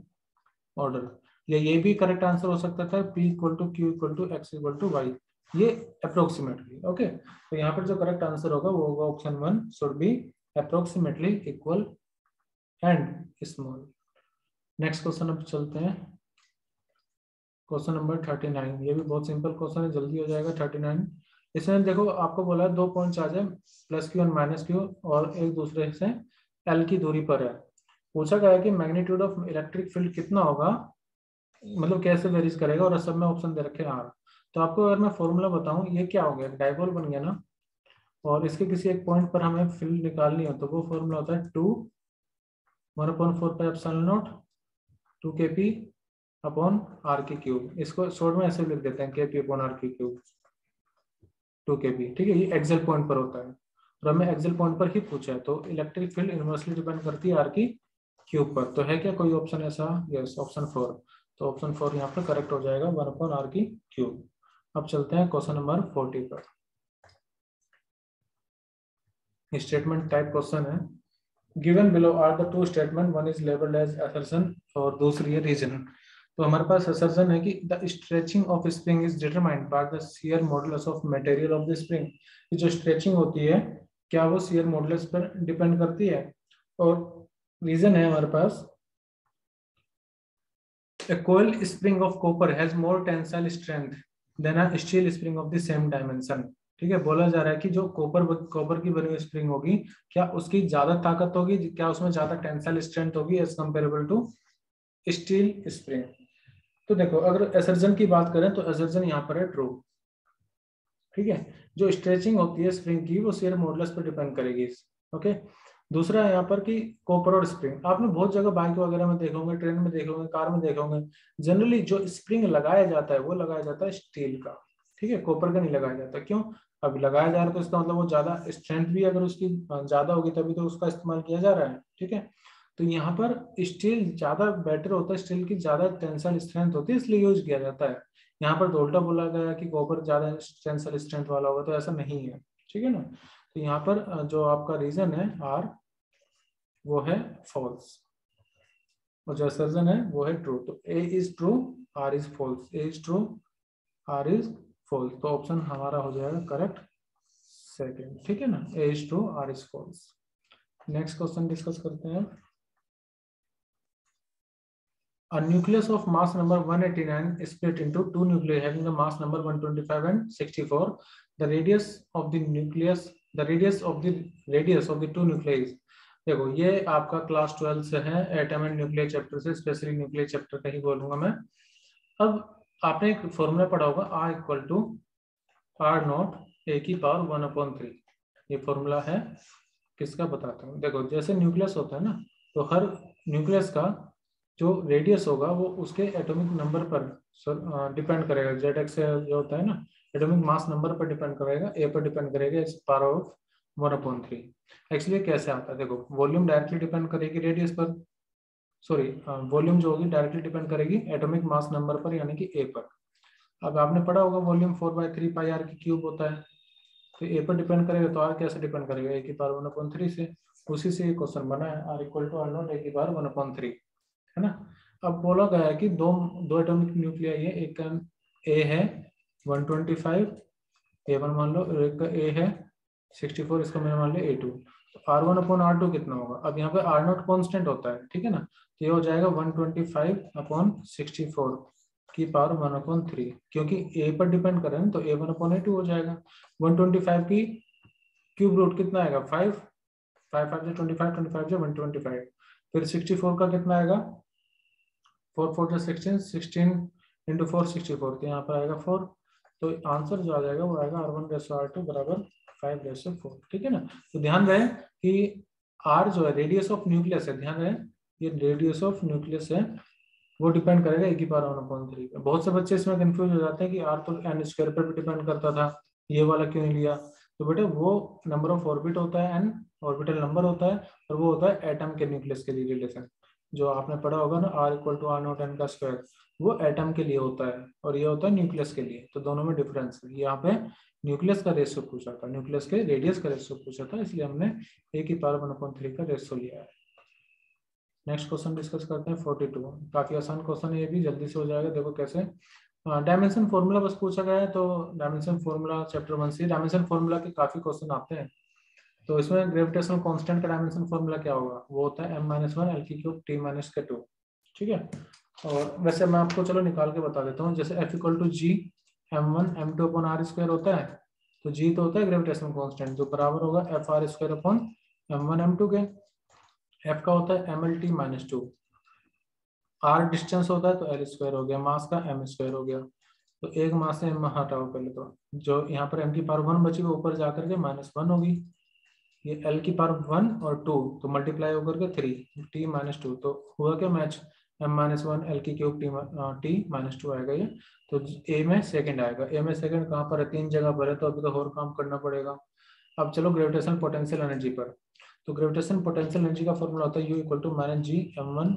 order, या ये भी करेक्ट आंसर हो सकता था, P equal to q equal to x equal to y, ये अप्रोक्सीमेटली। ओके, तो यहाँ पर जो करेक्ट आंसर होगा वो होगा option 1, should be approximately equal and small. Next question अब चलते हैं, क्वेश्चन नंबर 39। ये भी बहुत सिंपल क्वेश्चन है, जल्दी हो जाएगा। 39, इसमें देखो आपको बोला है 2 पॉइंट चार्ज है, प्लस क्यू और माइनस क्यू, और एक दूसरे से एल की दूरी पर है। पूछा गया है कि मैग्नीट्यूड ऑफ इलेक्ट्रिक फील्ड कितना होगा, मतलब कैसे वेरीज करेगा, और सब में ऑप्शन दे रखे हैं आर। तो आपको अगर मैं फॉर्मूला बताऊं, ये क्या हो गया, डाइपोल बन गया ना, और इसके किसी एक पॉइंट पर हमें फील्ड निकालनी हो, तो वो फॉर्मूला होता है 2 1/4 2 kp अपॉन आर की क्यूब। इसको शॉर्ट में ऐसे लिख देते हैं, kp अपॉन आर की क्यूब, 2 kp, ठीक है। ये एक्सेल पॉइंट पर होता है, और हमें एक्सेल पॉइंट पर ही पूछा है, तो इलेक्ट्रिक फील्ड इनवर्सली डिपेंड करती है आर की क्यूब पर। तो है क्या कोई ऑप्शन ऐसा? Yes, option 4। तो ऑप्शन 4 यहाँ पर करेक्ट हो जाएगा, 1/r की क्यूब। अब चलते हैं क्वेश्चन नंबर 40 पर। स्टेटमेंट टाइप क्वेश्चन है, given below are the two statement, one is labelled as assertion और दूसरी है रीजन। तो हमारे पास असर्शन है कि the stretching of spring is determined by the shear modulus of material of the spring. जो stretching होती है, क्या वो शियर मॉडुलस पर डिपेंड करती है? और रीजन है हमारे पास, a coil spring of copper has more tensile strength than a steel spring of the same dimension। ठीक है, बोला जा रहा है कि जो कॉपर की बनी हुई स्प्रिंग होगी, क्या उसकी ज्यादा ताकत होगी, क्या उसमें ज्यादा टेंसाइल स्ट्रेंथ होगी as comparable to steel spring. तो देखो, अगर असर्जन की बात करें तो असर्जन यहाँ पर है ट्रू, ठीक है। जो स्ट्रेचिंग होती है स्प्रिंग की, वो शियर मॉडुलस पर डिपेंड करेगी। ओके, दूसरा है यहाँ पर कि कॉपर और स्प्रिंग, आपने बहुत जगह बाइक वगैरह में देखे होंगे, ट्रेन में देखे होंगे, कार में देखे होंगे, जनरली जो स्प्रिंग लगाया जाता है वो लगाया जाता है स्टील का, ठीक है, कॉपर का नहीं लगाया जाता। क्यों? अब लगाया जा रहा है तो इसका मतलब वो ज्यादा स्ट्रेंथ भी अगर उसकी ज्यादा होगी तभी तो उसका इस्तेमाल किया जा रहा है, ठीक है। तो यहाँ पर स्टील ज्यादा बेटर होता है, स्टील की ज्यादा टेंसाइल स्ट्रेंथ होती है, इसलिए यूज किया जाता है। यहाँ पर तो उल्टा बोला गया कि कॉपर ज्यादा टेंसाइल स्ट्रेंथ वाला होगा, तो ऐसा नहीं है, ठीक है ना। तो यहाँ पर जो आपका रीजन है आर, वो है फॉल्स, और जो असर्जन है वो है ट्रू। तो A is true, R is false, A is true, R is false. तो ऑप्शन हमारा हो जाएगा करेक्ट सेकंड, ठीक है ना, A is true, R is false. Next question discuss करते हैं। A nucleus of mass number 189 is split into two nuclei having the mass number 125 and 64. The radius of the nucleus, the radius of the two nuclei is, देखो ये आपका class 12 से है, atom and nuclear chapter से, specially nuclear chapter का ही बोलूंगा मैं। अब आपने एक फॉर्मूला पढ़ा होगा, R equal to r naught a की पावर 1/3। ये फॉर्मूला है किसका, बताता हूँ। देखो, जैसे न्यूक्लियस होता है ना, तो हर न्यूक्लियस का जो रेडियस होगा वो उसके एटॉमिक नंबर पर डिपेंड करेगा। जेड एक्स जो होता है ना, एटॉमिक मास नंबर पर डिपेंड करेगा, ए पर डिपेंड करेगा, इस पावर ऑफ 1/3। एक्चुअली कैसे आता है, देखो, वॉल्यूम डायरेक्टली डिपेंड करेगी रेडियस पर, सॉरी, वॉल्यूम जो होगी डायरेक्टली डिपेंड करेगी एटॉमिक मास नंबर पर, यानी कि ए पर। अब आपने पढ़ा होगा वॉल्यूम 4/3 पाई आर की क्यूब होता है, तो ए पर डिपेंड करेगा, तो आर कैसे डिपेंड करेगा, ए की पावर 1/3 से। उसी से ये क्वेश्चन बना है, r equal to r naught a की पावर 1/3, है ना। अब बोला गया है कि दो एटॉमिक न्यूक्लियाई है, एक का ए है 125, A1 मान लो, और एक का ए है 64, इसका मैंने मान लिया A2। तो R1/R2 कितना होगा? अब यहाँ पे R0 कांस्टेंट होता है, ठीक है ना, तो ये हो जाएगा 125/64 की पावर 1/3, क्योंकि ए पर डिपेंड कर रहे हैं तो A1/A2 हो जाएगा। 125 की क्यूब रूट कितना आएगा? 5, 5 5 25, 25 125। फिर 64 का कितना आएगा? 4 4 16, 16 इंटू 4 64, तो यहाँ पर आएगा 4। तो आंसर जो आ जाएगा वो आएगा R1/R2 बराबर 5/4, ठीक है ना। तो ध्यान रहे कि R जो है रेडियस ऑफ न्यूक्लियस है, ध्यान रहे ये रेडियस ऑफ न्यूक्लियस है, वो डिपेंड करेगा ए की पावर 1/3 पे। बहुत से बच्चे इसमें कंफ्यूज हो जाते हैं कि R तो n² पर भी डिपेंड करता था, ये वाला क्यों नहीं लिया? तो बेटे वो नंबर ऑफ ऑर्बिट होता है, n ऑर्बिटल नंबर होता है, और वो होता है एटम के न्यूक्लियस के लिए रिलेशन। जो आपने पढ़ा होगा ना, R equal to r naught n का स्क्वायर, वो एटम के लिए होता है और ये होता है न्यूक्लियस के लिए। तो दोनों में डिफरेंस है। यहाँ पे न्यूक्लियस का रेशियो पूछा था, न्यूक्लियस के रेडियस का रेशियो पूछा था, इसलिए हमने a की पावर 1/3 का रेशियो लिया है। नेक्स्ट क्वेश्चन डिस्कस करते हैं 42। काफी आसान क्वेश्चन है, ये भी जल्दी से हो जाएगा। देखो कैसे, डायमेंशन फॉर्मूला बस पूछा गया है, तो डायमेंशन फॉर्मूला चैप्टर 1 से डायमेंशन फॉर्मूला के काफी क्वेश्चन आते हैं। तो इसमें ग्रेविटेशनल कांस्टेंट का डायमेंशन फॉर्मूला क्या होगा, वो होता है m-1 l³ t-2। ठीक है, और वैसे मैं आपको चलो निकाल के बता देता हूँ। जैसे F equal to G m1 m2 upon r square होता है, तो g तो होता है ग्रेविटेशनल कांस्टेंट, जो बराबर होगा FR square upon m1 m2 के। F का होता है mlt-2, r डिस्टेंस होता है तो l स्क्वायर हो गया, मास का m स्क्वायर हो गया। तो एक मास से m हटाओ पहले, तो जो यहाँ पर m की पावर 1 बची वो ऊपर जाकर के -1 होगी। ये l की पावर 1 और 2 तो मल्टीप्लाई होकर के 3 t-2, तो हुआ क्या मैच, m-1 l³ t-2 आएगा ये। तो a में सेकंड आएगा, a में सेकंड कहाँ पर है, 3 जगह पर है, तो अभी तो और काम करना पड़ेगा। अब चलो ग्रेविटेशनल पोटेंशियल एनर्जी पर। तो ग्रेविटेशनल पोटेंशियल एनर्जी का फॉर्मूला होता है U equal to -g m1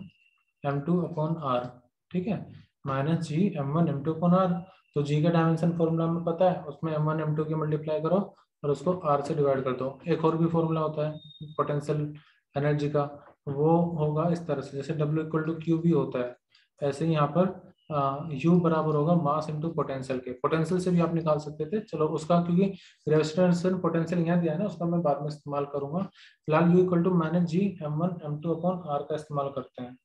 m2 upon r। ठीक है, -g m1 m2 upon r। तो g का डायमेंशन फॉर्मूला हमें पता है, उसमें m1 m2 की मल्टीप्लाई करो और उसको r से डिवाइड कर दो। एक और भी फॉर्मूला होता है पोटेंशियल एनर्जी का, वो होगा इस तरह से, जैसे W इक्वल टू क्यू भी होता है, ऐसे ही यहाँ पर U बराबर होगा मास इंटू पोटेंशियल के। पोटेंशियल से भी आप निकाल सकते थे, चलो उसका क्योंकि ग्रेविटेशनल पोटेंशियल यहाँ दिया है ना, उसका मैं बाद में इस्तेमाल करूंगा। फिलहाल U equal to -g m1 m2 upon r का इस्तेमाल करते हैं।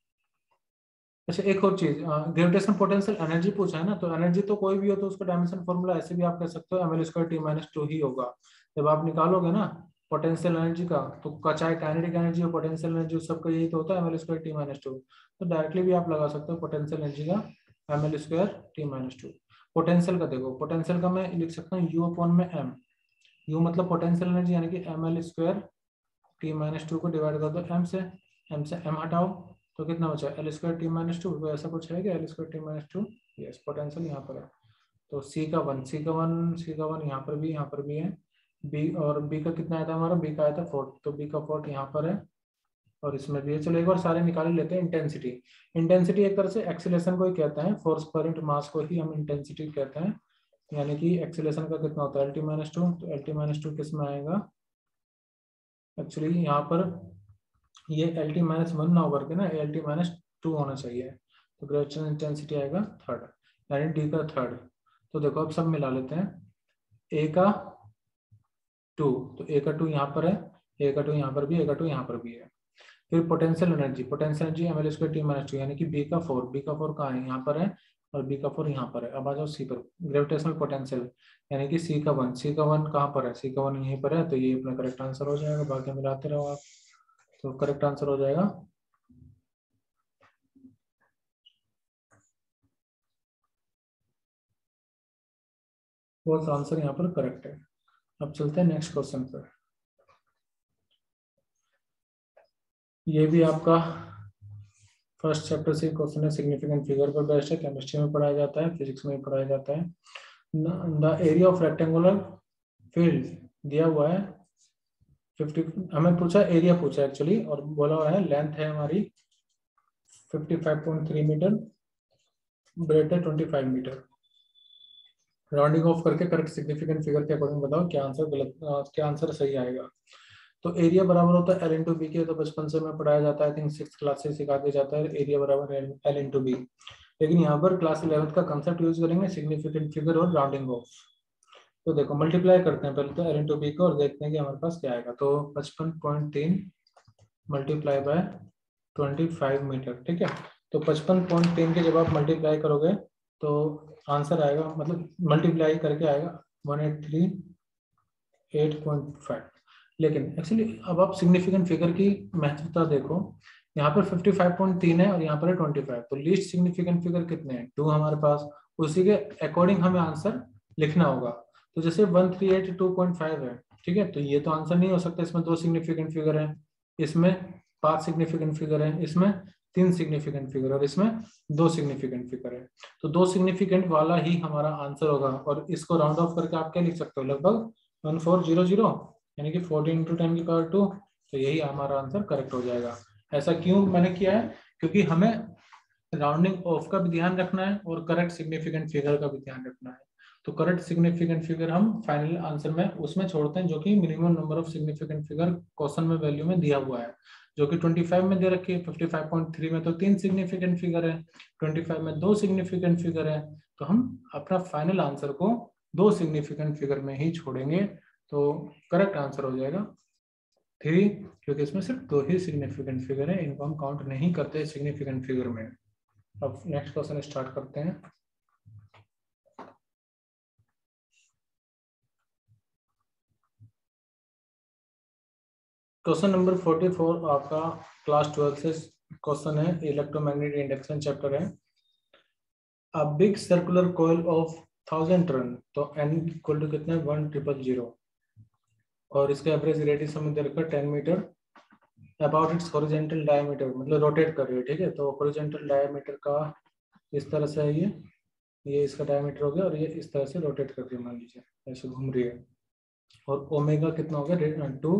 अच्छा एक और चीज, ग्रेविटेशन पोटेंशियल एनर्जी पूछा है ना, तो एनर्जी तो कोई भी हो तो उसका डायमेंशन फॉर्मूला ऐसे भी आप कह सकते हो ml² t-2 ही होगा। जब आप निकालोगे ना पोटेंशियल एनर्जी का, तो चाहे काइनेटिक एनर्जी हो पोटेंशियल एनर्जी सबका यही तो होता है ml² t-2। तो डायरेक्टली भी आप लगा सकते हो पोटेंशियल एनर्जी का ml² t-2। पोटेंशियल का देखो, पोटेंशियल का मैं लिख सकता हूँ U अपॉन में m। U मतलब पोटेंशियल एनर्जी, यानी कि ml² t-2 को डिवाइड कर दो m से m हटाओ, तो कितना बचा l² t-2। तो ऐसा कुछ है कि l² t-2, यस पोटेंशियल यहाँ पर है। तो c का 1 यहाँ पर भी है। b और b का कितना आया था हमारा, b का आया था 4, तो b का 4 यहाँ पर है और इसमें भी है। चलो एक बार सारे निकाल लेते हैं। इंटेंसिटी, इंटेंसिटी एक तरह से एक्सीलरेशन को ही कहते हैं, फोर्स पर इंटू मास को ही हम इंटेंसिटी कहते हैं। यानी कि एक्सीलरेशन का कितना होता है lt-2, तो lt-2 किस में आएगा, एक्चुअली यहाँ पर ये lt-1 ना होकर के ना lt-2 होना चाहिए, तो ग्रेविटेशनल इंटेंसिटी आएगा थर्ड, यानी डी का थर्ड। तो देखो अब सब मिला लेते हैं, ए का 2, तो ए का 2 यहाँ पर है, ए का 2 यहाँ पर भी, ए का 2 यहाँ पर भी है। फिर पोटेंशियल एनर्जी ml² t-2, यानी कि बी का 4, बी का 4 कहाँ है, यहाँ पर है, और बी का 4 यहाँ पर है। अब आ जाओ सी पर, ग्रेविटेशनल पोटेंशियल यानी कि सी का 1, सी का 1 कहाँ पर है, सी का 1 यहीं पर है, तो ये अपना करेक्ट आंसर हो जाएगा। बाकी मिलाते रहो आप, तो करेक्ट आंसर हो जाएगा फोर्थ आंसर यहाँ पर करेक्ट है। अब चलते हैं नेक्स्ट क्वेश्चन पर। ये भी आपका फर्स्ट चैप्टर से क्वेश्चन है, सिग्निफिकेंट फिगर पर बेस्ड है, केमिस्ट्री में पढ़ाया जाता है, फिजिक्स में भी पढ़ाया जाता है। The area of rectangular field दिया हुआ है 50, हमें पूछा एरिया पूछा एक्चुअली, और बोला हुआ है लेंथ है हमारी 55.3 मीटर, ब्रेथ है 25 मीटर। राउंडिंग ऑफ करके करेक्ट सिग्निफिकेंट फिगर के अकॉर्डिंग बताओ क्या आंसर गलत, क्या आंसर सही आएगा। तो एरिया बराबर होता है एल इंटू बी के, तो बचपन से में पढ़ाया जाता है, आई थिंक 6th क्लास से सिखा दिया जाता है एरिया बराबर एल इंटू बी। लेकिन यहाँ पर क्लास 11th का कंसेप्ट यूज करेंगे सिग्निफिकेंट फिगर और राउंडिंग ऑफ। तो देखो मल्टीप्लाई करते हैं पहले तो एल इंटू बी को, और देखते हैं कि हमारे पास क्या आएगा। तो 55.3 मल्टीप्लाई बाय 25 मीटर, ठीक है। तो 55.3 के जब आप मल्टीप्लाई करोगे तो आंसर आएगा, मतलब मल्टीप्लाई करके आएगा 183.8.5। लेकिन एक्चुअली अब आप सिग्निफिकेंट फिगर की महत्वता देखो, यहाँ पर 55.3 है और यहाँ पर है 25, तो लीस्ट सिग्निफिकेंट फिगर कितने हैं, 2 हमारे पास, उसी के अकॉर्डिंग हमें आंसर लिखना होगा। तो जैसे 138.5 है, ठीक है, तो ये तो आंसर नहीं हो सकता, इसमें 2 सिग्निफिकेंट फिगर है, इसमें 5 सिग्निफिकेंट फिगर है, इसमें 3 सिग्निफिकेंट फिगर, और इसमें 2 सिग्निफिकेंट फिगर है। तो 2 सिग्निफिकेंट वाला ही हमारा आंसर होगा, और इसको राउंड ऑफ करके आप क्या लिख सकते हो, लगभग 1400, यानी कि 14 × 10⁻², तो यही हमारा आंसर करेक्ट हो जाएगा। ऐसा क्यों मैंने किया है, क्योंकि हमें राउंडिंग ऑफ का भी ध्यान रखना है और करेक्ट सिग्निफिकेंट फिगर का भी ध्यान रखना है। तो करेक्ट सिग्निफिकेंट फिगर हम फाइनल आंसर में उसमें छोड़ते हैं जो कि minimum number of significant figure question में वैल्यू में दिया हुआ है, जो कि 25 में दे रखी है। 55.3 में तो 3 सिग्निफिकेंट फिगर है, 25 में 2 सिग्निफिकेंट फिगर है, तो हम अपना फाइनल आंसर को 2 सिग्निफिकेंट फिगर में ही छोड़ेंगे, तो करेक्ट आंसर हो जाएगा 3, क्योंकि इसमें सिर्फ 2 ही सिग्निफिकेंट फिगर है, इनको हम काउंट नहीं करते सिग्निफिकेंट फिगर में। अब नेक्स्ट क्वेश्चन स्टार्ट करते हैं। क्वेश्चन नंबर 44 आपका क्लास 12 से क्वेश्चन है, इलेक्ट्रोमैग्नेटिक इंडक्शन चैप्टर है। A big circular coil of 1000 turn, तो n इक्वल टू कितना है 1,000, और इसका एवरेज रेडियस हमें दे रखा है 10 metre. About its horizontal diameter, मतलब रोटेट कर रही है, ठीक है। तो हॉरिजॉन्टल डायमीटर का इस तरह से है, ये इसका डायमीटर हो गया, और ये इस तरह से रोटेट कर रही है, मान लीजिए ऐसे घूम रही है। और ओमेगा कितना हो गया 2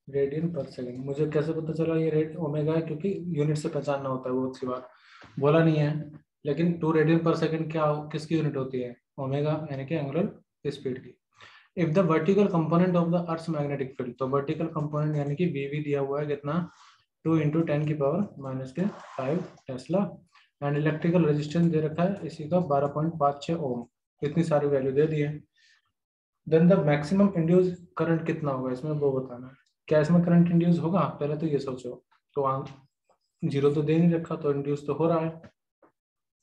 रेडियन पर सेकंड। मुझे कैसे पता चला ये रेट ओमेगा है, क्योंकि यूनिट से पहचानना होता है, वो अच्छी बात बोला नहीं है, लेकिन 2 रेडियन पर सेकंड क्या किसकी यूनिट होती है, ओमेगा, यानी कि एंगुलर स्पीड की। If the vertical component of the earth's magnetic field, तो वर्टिकल कंपोनेंट यानी कि वीवी दिया हुआ है कितना 2 × 10⁻⁵ टेस्ला, एंड इलेक्ट्रिकल रेजिस्टेंस दे रखा है इसी का 12.56 ओम, इतनी सारी वैल्यू दे दी है। Then the maximum induce current कितना होगा, इसमें वो बताना है। क्या इसमें करंट इंड्यूस होगा, पहले तो ये सोचो। तो 0 तो दे नहीं रखा, तो इंड्यूस तो हो रहा है,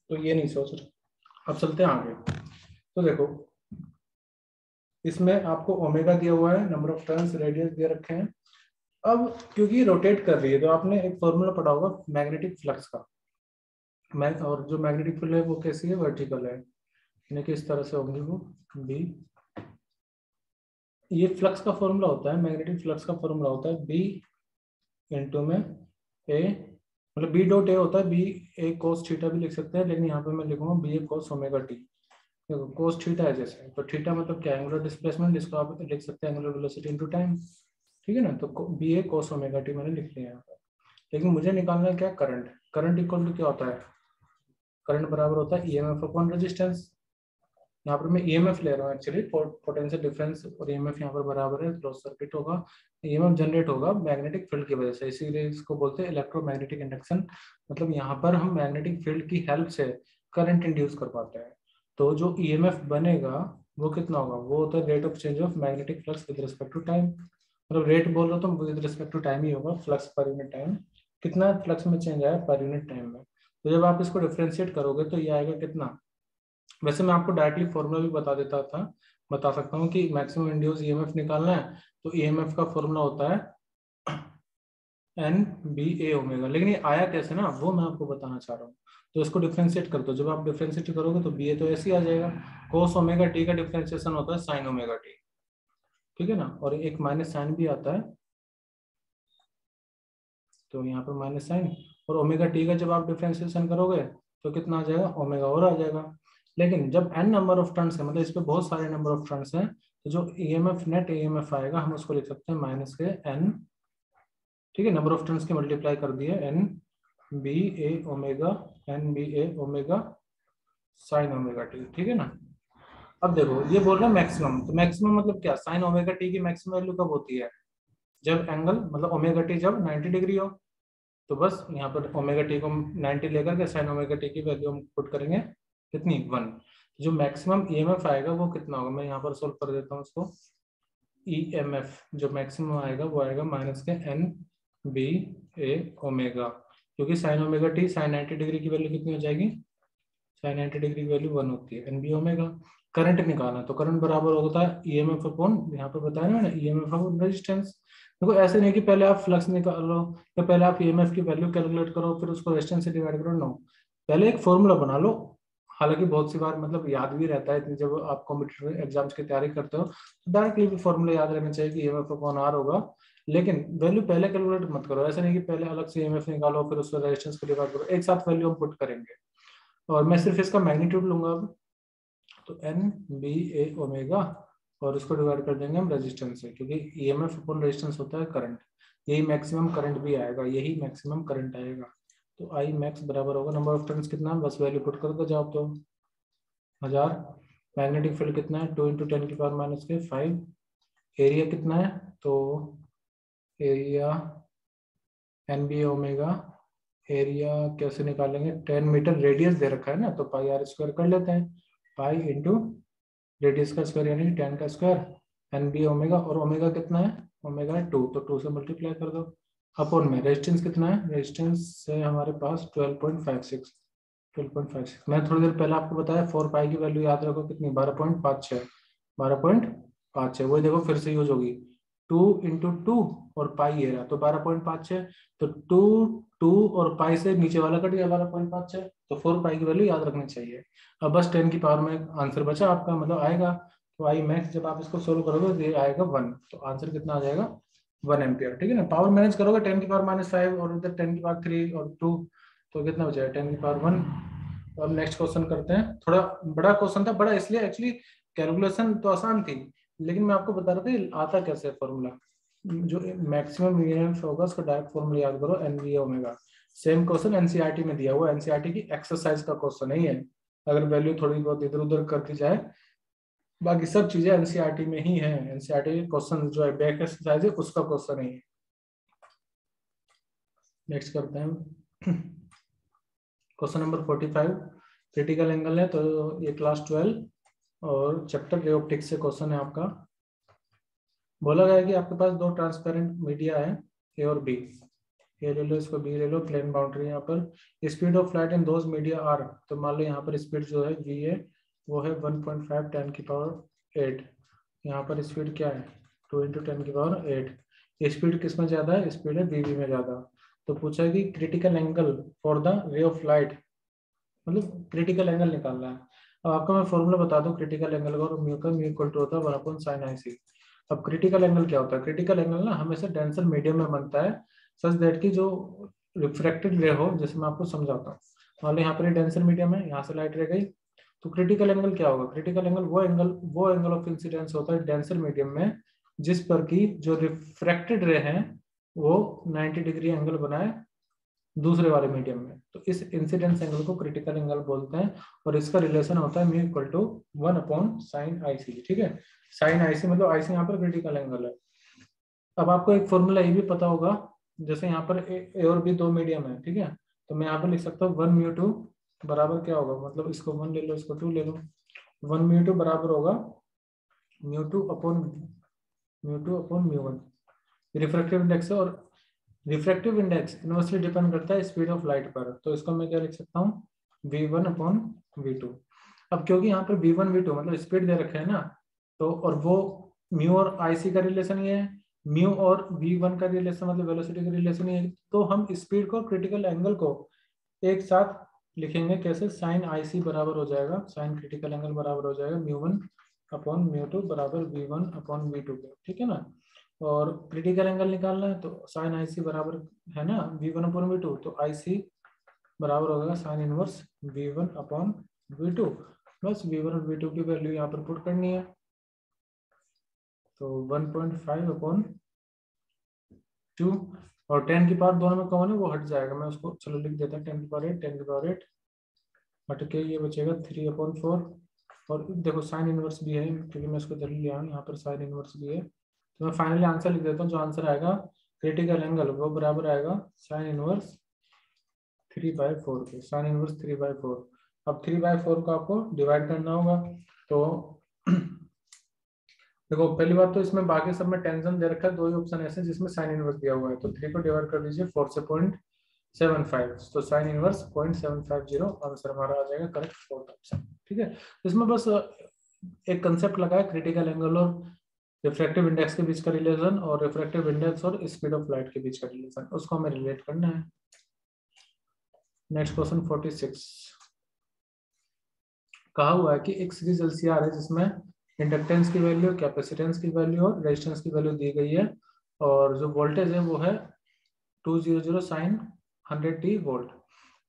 तो ये नहीं सोच रहे। अब चलते हैं आगे। तो देखो इसमें आपको ओमेगा दिया हुआ है, नंबर ऑफ टर्न्स, रेडियस दे रखे हैं। अब क्योंकि रोटेट कर रही है, तो आपने एक फॉर्मूला पढ़ा होगा मैग्नेटिक फ्लक्स का। और जो मैग्नेटिक फील्ड है वो कैसी है, वर्टिकल है, यानी कि इस तरह से होंगी वो बी। ये फ्लक्स का फॉर्मूला होता है, मैग्नेटिक फ्लक्स का फॉर्मूला होता है बी इंटू में ए, मतलब बी डॉट ए होता है, बी ए कोस थीटा भी लिख सकते हैं, लेकिन यहाँ पे मैं लिखूंगा बी ए कोस ओमेगा टी। देखो कोस थीटा है जैसे, तो थीटा मतलब क्या, एंगुलर डिस्प्लेसमेंट, जिसको आप लिख सकते हैं एंगुलर वेलोसिटी इनटू टाइम, ठीक है ना। तो बी ए कोस ओमेगा टी मैंने लिख लिया यहाँ पर। लेकिन मुझे निकालना है क्या, करंट। करंट इक्वल टू क्या होता है, करंट बराबर होता है ईएमएफ अपॉन रेजिस्टेंस। यहाँ पर मैं ईएमएफ ले रहा हूँ एक्चुअली, पोटेंशियल डिफरेंस, और ईएमएफ यहाँ पर बराबर है क्लोज सर्किट होगा, ईएमएफ जनरेट होगा मैग्नेटिक फील्ड की वजह से, इसीलिए इसको बोलते हैं इलेक्ट्रोमैग्नेटिक इंडक्शन। मतलब यहाँ पर हम मैग्नेटिक फील्ड की हेल्प से करंट इंड्यूस कर पाते हैं। तो जो ईएमएफ बनेगा वो कितना होगा, वो होता है rate of change of magnetic flux with respect to time. मतलब रेट बोल रहा तो विद रिस्पेक्ट टू टाइम ही होगा, फ्लक्स पर यूनिट टाइम, कितना फ्लक्स में चेंज आया पर यूनिट टाइम में। तो जब आप इसको डिफ्रेंशिएट करोगे तो ये आएगा कितना। वैसे मैं आपको डायरेक्टली फॉर्मूला भी बता सकता हूँ कि मैक्सिमम इंड्यूस ईएमएफ निकालना है, तो ईएमएफ का फॉर्मूला होता है एन बी ए ओमेगा। लेकिन ये आया कैसे ना, वो मैं आपको बताना चाह रहा हूँ। तो इसको डिफ्रेंशिएट कर दो, जब आप डिफ्रेंशिएट करोगे तो बी ए तो ऐसे ही आ जाएगा। कोस ओमेगा टी का डिफ्रेंशिएशन होता है साइन ओमेगा टी, ठीक है ना, और एक माइनस साइन भी आता है, तो यहाँ पर माइनस साइन। और ओमेगा टी का जब आप डिफ्रेंशिएशन करोगे तो कितना आ जाएगा, ओमेगा और आ जाएगा। लेकिन जब n नंबर ऑफ टर्न्स है, मतलब इस पे बहुत सारे नंबर ऑफ टर्न्स हैं, तो जो ईएमएफ नेट ईएमएफ आएगा हम उसको लिख सकते हैं माइनस के n, ठीक है, नंबर ऑफ टर्न्स के मल्टीप्लाई कर दिए n B A omega, n B A omega sine omega T, ठीक है ना। अब देखो ये बोल रहा है मैक्सिमम, तो मैक्सिमम मतलब क्या, साइन ओमेगा टी की मैक्सिमम वैल्यू कब होती है, जब एंगल मतलब ओमेगा टी जब 90 डिग्री हो। तो बस यहाँ पर ओमेगा टी को 90 लेकर के साइन ओमेगा टी की वैल्यू हम पुट करेंगे कितनी 1। जो मैक्सिमम ईएमएफ आएगा वो कितना होगा, मैं यहाँ पर सोल्व कर देता हूँ उसको। ईएमएफ जो मैक्सिमम आएगा वो आएगा माइनस के एन बी ए ओमेगा, क्योंकि sine omega t sine 90 degree की वैल्यू कितनी हो जाएगी, साइन 90 डिग्री की वैल्यू 1 होती है, एन बी ओमेगा। करंट निकालना, तो करंट बराबर होता है ईएमएफ अपॉन, यहाँ पर बताया ना ईएमएफ अपॉन रेजिस्टेंस। देखो ऐसे नहीं कि पहले आप फ्लक्स निकालो या पहले आप ईएमएफ की वैल्यू कैलकुलेट करो फिर उसको रेजिस्टेंस से डिवाइड करो, नो, पहले एक फॉर्मूला बना लो। हालांकि बहुत सी बार मतलब याद भी रहता है, इतनी जब आप कॉम्पिटिटिव एग्जाम्स की तैयारी करते हो तो डायरेक्टली भी फॉर्मूला याद रहना चाहिए कि ईएमएफ अपॉन आर होगा, लेकिन वैल्यू पहले कैलकुलेट मत करो। ऐसा नहीं कि पहले अलग से ईएमएफ निकालो फिर उसको रेजिस्टेंस को डिवाइड करो, एक साथ वैल्यू हम पुट करेंगे। और मैं सिर्फ इसका मैग्नीट्यूड लूंगा अब, तो एन बी ए ओमेगा, और इसको डिवाइड कर देंगे हम रेजिस्टेंस से, क्योंकि ईएमएफ अपॉन रेजिस्टेंस होता है करंट, यही मैक्सिमम करंट भी आएगा, यही मैक्सिमम करंट आएगा। तो आई मैक्स बराबर होगा, नंबर ऑफ टर्न्स कितना है, बस वैल्यू पुट कर दो जाओ तो 1000। मैग्नेटिक फील्ड कितना है, 2 × 10⁻⁵ एरिया कितना है, तो area N B omega, area कैसे निकालेंगे, 10 मीटर रेडियस दे रखा है ना, तो पाई आर स्क्वायर कर लेते हैं, पाई इंटू रेडियस का स्क्वायर यानी 10 का स्क्वायर, एन बी ओमेगा, और ओमेगा कितना है, ओमेगा है 2, तो 2 से मल्टीप्लाई कर दो। अपॉन में रेजिस्टेंस कितना है, रेजिस्टेंस है हमारे पास 12.56, 12.56। मैं थोड़ी देर पहले आपको बताया 4 पाई की वैल्यू याद रखो कितनी, 12.56, 12.56, वही देखो फिर से यूज होगी, 2 × 2 और पाई एरिया, तो 12.56, तो 2 और पाई से नीचे वाला कट गया 12.56, तो 4 पाई की वैल्यू याद रखनी चाहिए। अब बस 10 की पावर में आंसर बचा आपका, मतलब आएगा, तो आई मैक्स जब आप इसको सोल्व करोगे तो ये आएगा 1, तो आंसर कितना आ जाएगा 1 एम्पियर, ठीक है ना। पावर मैनेज करोगे 10 की पावर -5 और इधर 10 की पावर 3 और 2, तो कितना बचेगा 10 की पावर 1। तो अब नेक्स्ट क्वेश्चन करते हैं, थोड़ा बड़ा क्वेश्चन था, बड़ा इसलिए एक्चुअली कैलकुलेशन तो आसान थी, लेकिन मैं आपको बता रहा था आता कैसे फॉर्मूला, जो मैक्सिमम ईएमएफ होगा उसका डायरेक्ट फॉर्मूला याद करो, NV omega. Same question NCERT में दिया हुआ है, एनसीईआरटी की एक्सरसाइज का क्वेश्चन नहीं है, अगर वैल्यू थोड़ी बहुत इधर उधर कर दी जाए, बाकी सब चीजें एनसीईआरटी में ही है, एनसीईआरटी क्वेश्चन जो है बैक एक्सरसाइज है उसका क्वेश्चन नहीं है। नेक्स्ट करते हैं क्वेश्चन नंबर 45, क्रिटिकल एंगल है, तो ये क्लास 12 और चैप्टर रे ऑप्टिक्स से क्वेश्चन है आपका। बोला गया है कि आपके पास 2 ट्रांसपेरेंट मीडिया है, ए और बी, ए ले लो, इसको बी ले लो, प्लेन बाउंड्री यहाँ पर, speed of light in those media are, तो मान लो यहाँ पर स्पीड जो है वी है वो है 1.5 10 की पावर 8, यहाँ पर स्पीड क्या है 2 × 10 की पावर 8, स्पीड किस में ज्यादा है, स्पीड है वी में ज्यादा। तो पूछा है कि critical angle for the ray of light, मतलब क्रिटिकल एंगल निकालना है। अब आपको मैं फॉर्मूला बता दूं क्रिटिकल एंगल का, और म्यू का म्यू इक्वल टू होता है 1/sin IC। अब क्रिटिकल एंगल क्या होता है, क्रिटिकल एंगल ना हमेशा डेंसर मीडियम में बनता है, सच दैट की जो रिफ्रैक्टेड रे हो, जैसे मैं आपको समझाता हूँ, मान लो यहाँ पर डेंसर मीडियम है, यहाँ से लाइट रह गई, तो क्रिटिकल एंगल क्या होगा, क्रिटिकल एंगल वो एंगल ऑफ इंसिडेंस होता है डेंसर मीडियम में जिस पर की जो रिफ्रैक्टेड रे है वो 90 डिग्री एंगल बनाए दूसरे वाले मीडियम में, तो इस इंसिडेंस एंगल को क्रिटिकल एंगल बोलते हैं, और इसका रिलेशन होता है mu equal to 1/sin IC, ठीक है। sin IC मतलब IC यहाँ पर क्रिटिकल एंगल है। अब आपको एक फॉर्मूला ये भी पता होगा, जैसे यहाँ पर ए और बी 2 मीडियम है, ठीक है, तो मैं यहाँ पर लिख सकता हूँ 1μ2 बराबर क्या होगा, मतलब इसको 1 ले लो, इसको 2 ले लो, 1μ2 बराबर होगा μ2/μ1, रिफ्रैक्टिव इंडेक्स है, और रिफ्रैक्टिव इंडेक्स इनवर्सली डिपेंड करता है स्पीड ऑफ लाइट पर, तो इसको मैं क्या लिख सकता हूँ v1/v2। अब क्योंकि यहाँ पर v1 v2 मतलब स्पीड दे रखे है ना, तो और वो म्यू और IC का रिलेशन ये है, म्यू और v1 का रिलेशन मतलब वेलोसिटी का रिलेशन ये है, तो हम स्पीड को क्रिटिकल एंगल को एक साथ लिखेंगे कैसे, sin IC बराबर हो जाएगा, sin क्रिटिकल एंगल बराबर हो जाएगा μ1/μ2 बराबर v1/v2 के, ठीक है ना। और क्रिटिकल एंगल निकालना है तो sin IC बराबर है ना v1/v2, तो IC बराबर होगा sin इनवर्स v1/v2, बस v1 और v2 की वैल्यू यहाँ पर पुट करनी है, तो 1.5/2, और 10 की पावर दोनों में कॉमन है वो हट जाएगा, मैं उसको चलो लिख देता हूँ 10 की पावर 8, 10 की पावर 8 हट के ये बचेगा 3/4, और देखो साइन इनवर्स भी है क्योंकि मैं इसको जल्दी लिया हूँ, यहाँ पर साइन इनवर्स भी है, तो मैं फाइनली आंसर लिख देता हूँ, जो आंसर आएगा क्रिटिकल एंगल वो बराबर आएगा साइन इनवर्स 3/4 के, साइन इनवर्स 3/4। अब 3/4 को आपको डिवाइड करना होगा, तो देखो पहली बात तो इसमें बाकी सब में टेंशन दे रखा है, 2 ही ऑप्शन ऐसे जिसमें साइन इनवर्स दिया हुआ है, तो 3 को डिवाइड कर दीजिए 4 से 0.75, तो साइन इनवर्स 0.750 आंसर हमारा आ जाएगा करेक्ट 4th ऑप्शन, ठीक है। इसमें बस एक कंसेप्ट लगा है क्रिटिकल एंगल और रिफ्रैक्टिव इंडेक्स के बीच का रिलेशन, और रिफ्रैक्टिव इंडेक्स और स्पीड ऑफ लाइट के बीच का रिलेशन, उसको हमें रिलेट करना है। नेक्स्ट क्वेश्चन 46, कहा हुआ है कि एक सीरीज LCR है जिसमें इंडक्टेंस की वैल्यू, कैपेसिटेंस की वैल्यू और रेजिस्टेंस की वैल्यू दी गई है, और जो वोल्टेज है वो है 200 sin 100t volt.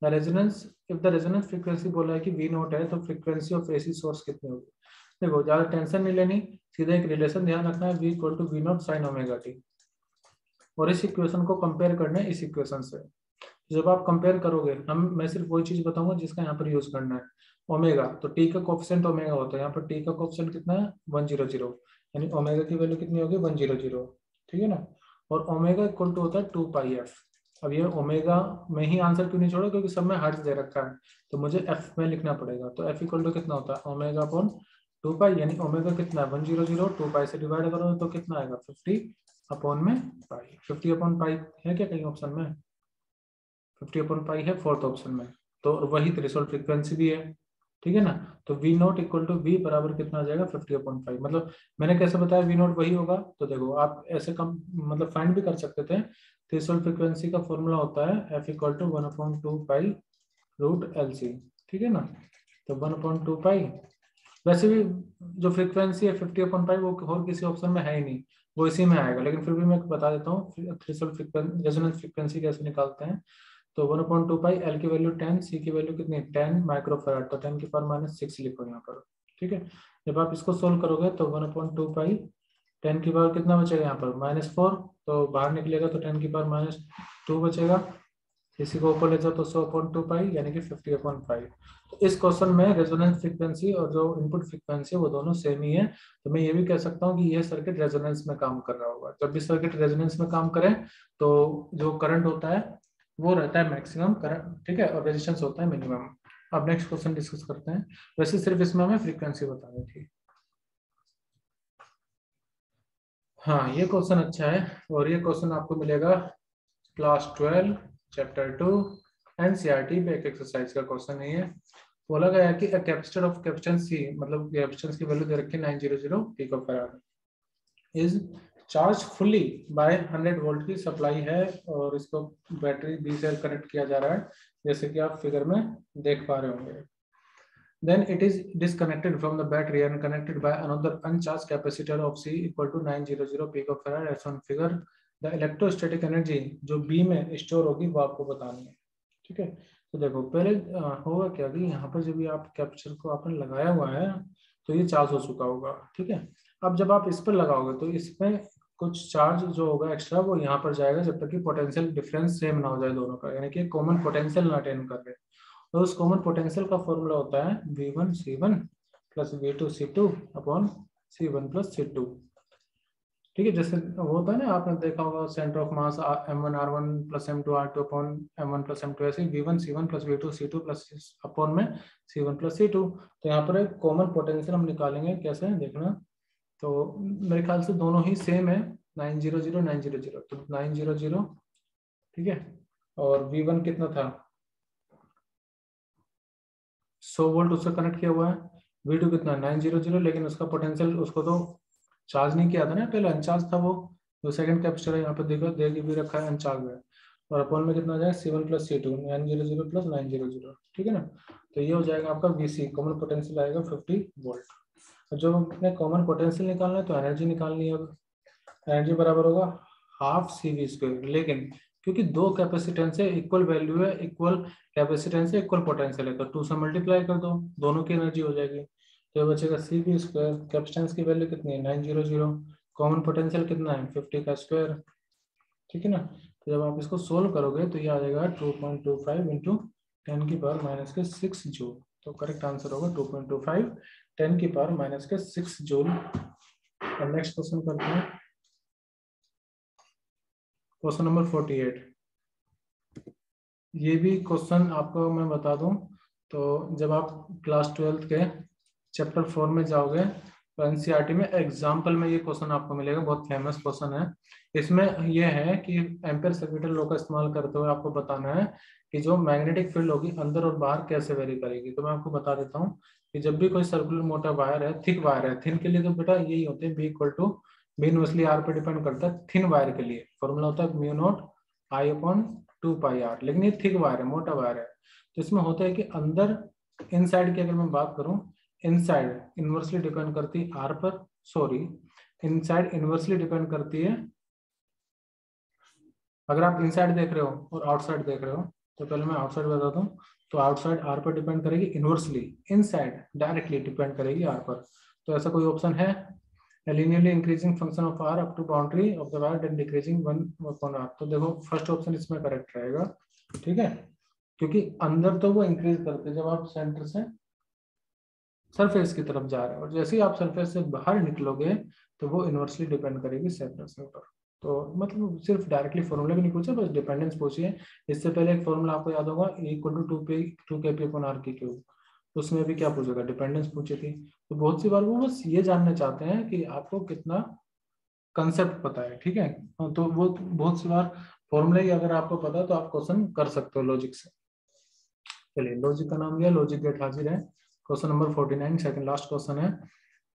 The resonance, if the resonance frequency बोला है कि V0 है, तो फ्रीक्वेंसी ऑफ AC सोर्स कितनी होगी। देखो ज्यादा टेंशन नहीं लेनी, सीधा एक रिलेशन ध्यान रखना है, V = V0 sin ωt, और इस इक्वेशन को कंपेयर करना है इस इक्वेशन से। जब आप कंपेयर करोगे, मैं सिर्फ वही चीज बताऊंगा जिसका यहाँ पर यूज करना है। ओमेगा, तो टी का कोफिशिएंट ओमेगा होता है, यहाँ पर टी का कोफिशिएंट कितना है 100, यानी ओमेगा की वैल्यू कितनी होगी 100, ठीक है ना। और ओमेगा इक्वल टू होता है 2πf। अब ये ओमेगा में ही आंसर क्यों नहीं छोड़ा, क्योंकि सब में हर्ट्ज दे रखा है, तो मुझे एफ में लिखना पड़ेगा। तो एफ इक्वल टू कितना होता है ओमेगा अपॉन 2π, यानी ओमेगा कितना है 100, 2π से डिवाइड करो तो कितना आएगा 50 अपॉन में पाई। 50 अपॉन पाई है क्या कहीं ऑप्शन में, 50 अपॉन पाई है फोर्थ ऑप्शन में, तो वही थ्रेशोल्ड फ्रीक्वेंसी भी है, ठीक है ना। तो v naught equal to v बराबर कितना आ जाएगा 50 अपॉन 5। मतलब मैंने कैसे बताया वी नॉट वही होगा, तो देखो आप ऐसे कम मतलब फाइंड भी कर सकते थे। थ्रेशोल्ड फ्रीक्वेंसी का फॉर्मूला होता है f equal to 1/2π root L C, ठीक है ना। तो 1/2π, वैसे भी जो फ्रीक्वेंसी है 50 अपॉन पाई वो और किसी ऑप्शन में है ही नहीं, वो इसी में आएगा, लेकिन फिर भी मैं बता देता हूँ थ्रेशोल्ड फ्रीक्वेंसी रेजोनेंस फ्रीक्वेंसी कैसे निकालते हैं। तो 1/2π, एल की वैल्यू 10, सी की वैल्यू कितनी 10 माइक्रोफैराड, तो 10 की पावर -6 लिखो यहाँ पर, ठीक है। जब आप इसको सोल्व करोगे तो 1/2π 10 की पावर कितना बचेगा यहाँ पर -4, तो बाहर निकलेगा तो 10 की पावर -2 बचेगा। इसी को ऊपर ले जाओ तो 100/2π यानी कि 50/5। तो इस क्वेश्चन में रेजोनेंस फ्रीक्वेंसी और जो इनपुट फ्रीक्वेंसी है वो दोनों सेम ही है, तो मैं ये भी कह सकता हूँ कि यह सर्किट रेजोनेंस में काम कर रहा होगा। जब भी सर्किट रेजोनेंस में काम करे तो जो करंट होता है वो रहता है मैक्सिमम करंट, ठीक है, और रेजिस्टेंस होता है मिनिमम। अब नेक्स्ट क्वेश्चन डिस्कस करते हैं। वैसे सिर्फ इसमें हमें फ्रीक्वेंसी बतानी थी। हाँ ये क्वेश्चन अच्छा है, और ये क्वेश्चन आपको मिलेगा क्लास 12 चैप्टर 2 एनसीईआरटी पे एक एक्सरसाइज का क्वेश्चन है ये। बोला गया है कि a capacitor of capacitance C, मतलब कैपेसिटेंस की वैल्यू दे रखी है 900 picofarad, is charge fully by 100 volt की सप्लाई है, और इसको बैटरी बी से कनेक्ट किया जा रहा है, जैसे कि आप फिगर में देख पा रहे होंगे। Then it is disconnected from the battery and connected by another uncharged capacitor of C equal to 900 picofarad as on figure. The electrostatic energy जो B में स्टोर होगी वो आपको बतानी है, ठीक है। तो देखो पहले होगा क्या कि यहाँ पर जब भी आप कैपेसिटर को आपने लगाया हुआ है तो ये चार्ज हो चुका होगा, ठीक है। अब जब आप इस पर लगाओगे तो इसमें कुछ चार्ज जो होगा एक्स्ट्रा वो यहाँ पर जाएगा, जब तक कि पोटेंशियल डिफरेंस सेम ना हो जाए दोनों का, यानी कि कॉमन पोटेंशियल ना अटेन कर रहे। तो उस कॉमन पोटेंशियल का फॉर्मूला होता है V1C1 plus V2C2 upon C1 plus C2, ठीक है। जैसे वो होता है ना, आपने देखा होगा centre of mass M1R1 plus M2R2 upon M1 plus M2, ऐसे V1C1 plus V2C2 plus upon में C1 प्लस C2। तो यहाँ पर एक कॉमन पोटेंशियल हम निकालेंगे, कैसे देखना। तो मेरे ख्याल से दोनों ही सेम है 900 900, तो 900, ठीक है। और V1 कितना था 100 वोल्ट उससे कनेक्ट किया हुआ है। V2 कितना 900, लेकिन उसका पोटेंशियल उसको तो चार्ज नहीं किया था ना, पहले अनचार्ज था वो। जो सेकंड कैपेसिटर है यहाँ पे देखो दे भी रखा है अनचार्ज है। और अपॉन में कितना आ जाएगा C1 प्लस C2 900 प्लस 900, ठीक है ना। तो ये हो जाएगा आपका VC, कॉमन पोटेंशियल आएगा 50 वोल्ट। जब अपने कॉमन पोटेंशियल निकालना है तो एनर्जी निकालनी है। अब एनर्जी बराबर होगा हाफ CV², लेकिन क्योंकि दो कैपेसिटेंस है, इक्वल वैल्यू है, इक्वल कैपेसिटेंस है, इक्वल पोटेंशियल है, तो 2 से मल्टीप्लाई कर दो, दोनों की एनर्जी हो जाएगी। तो बचेगा CV²। कैपेसिटेंस की वैल्यू कितनी है 900, कॉमन पोटेंशियल कितना है 50 का स्क्वायर, ठीक है ना। तो जब आप इसको सोल्व करोगे तो ये आ जाएगा 2.25 इंटू 10⁻⁶ जूल। तो करेक्ट आंसर होगा 2.25 10⁻⁻6 जूल। और नेक्स्ट क्वेश्चन करते हैं, क्वेश्चन नंबर 48। ये भी क्वेश्चन आपको मैं बता दूं, तो जब आप क्लास 12 के चैप्टर 4 में जाओगे तो एनसीईआरटी में एग्जाम्पल में ये क्वेश्चन आपको मिलेगा, बहुत फेमस क्वेश्चन है। इसमें यह है कि एम्पेयर सर्किटल लॉ का इस्तेमाल करते हुए आपको बताना है कि जो मैग्नेटिक फील्ड होगी अंदर और बाहर कैसे वेरी करेगी। तो मैं आपको बता देता हूँ कि जब भी कोई सर्कुलर मोटा वायर है, थिक वायर है, थिन के लिए तो बेटा यही होते हैं B equal to B inversely R पे डिपेंड करता है। थिन वायर के लिए फॉर्मूला होता है μ0I/2πr, लेकिन ये थिक वायर है, मोटा वायर है। तो इसमें होता है कि अंदर इनसाइड की अगर मैं बात करूं, इनसाइड इनवर्सली डिपेंड करती है R पर, सॉरी इनसाइड इनवर्सली डिपेंड करती है। अगर आप इनसाइड देख रहे हो और आउटसाइड देख रहे हो, तो पहले मैं आउटसाइड बता दूं, तो आउटसाइड R पर डिपेंड करेगी इनवर्सली, इनसाइड डायरेक्टली डिपेंड करेगी R पर। तो ऐसा कोई ऑप्शन है linearly increasing function of R up to boundary of the wire and decreasing 1/R। तो देखो फर्स्ट ऑप्शन इसमें करेक्ट रहेगा, ठीक है, क्योंकि अंदर तो वो इंक्रीज करते हैं जब आप सेंटर से सरफेस की तरफ जा रहे हैं, और जैसे ही आप सरफेस से बाहर निकलोगे तो वो इनवर्सली डिपेंड करेगी सेंटर से ऊपर। तो मतलब सिर्फ डायरेक्टली फॉर्मूला भी नहीं पूछा, बस डिपेंडेंस पूछिए। इससे पहले एक फॉर्मूला आपको याद होगा, E = 2 K P/R उसमें भी क्या पूछेगा, डिपेंडेंस पूछी थी। तो बहुत सी बार वो बस ये जानना चाहते हैं कि आपको कितना कंसेप्ट पता है, ठीक है। हाँ, तो वो बहुत सी बार फॉर्मूला ही अगर आपको पता है तो आप क्वेश्चन कर सकते हो लॉजिक से। चलिए, लॉजिक का नाम लिया, लॉजिक गेट हाजिर है। Question number 49, second last question है।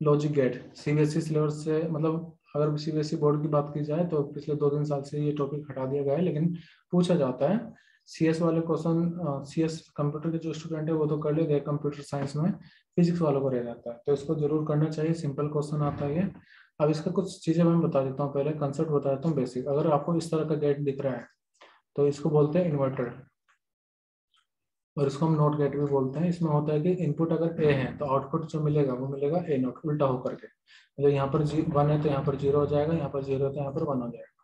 लॉजिक गेट सीबीएसई सिलेबस से, मतलब अगर सीबीएसई बोर्ड की बात की जाए तो पिछले 2-3 साल से ये टॉपिक हटा दिया गया है, लेकिन पूछा जाता है। सीएस वाले क्वेश्चन, सीएस कंप्यूटर के जो स्टूडेंट है वो तो कर ले गए, कंप्यूटर साइंस में फिजिक्स वालों को रह जाता है, तो इसको जरूर करना चाहिए। सिंपल क्वेश्चन आता है ये। अब इसका कुछ चीजें मैं बता देता हूँ, पहले कंसेप्ट बता देता हूँ बेसिक। अगर आपको इस तरह का गेट दिख रहा है तो इसको बोलते हैं इन्वर्टर, और इसको हम नॉट गेट भी बोलते हैं। इसमें होता है कि इनपुट अगर ए है तो आउटपुट जो मिलेगा वो मिलेगा ए नॉट, उल्टा होकर के। मतलब यहाँ पर 1 है तो यहाँ पर 0 हो जाएगा, यहाँ पर 0 है तो यहाँ पर 1 हो जाएगा।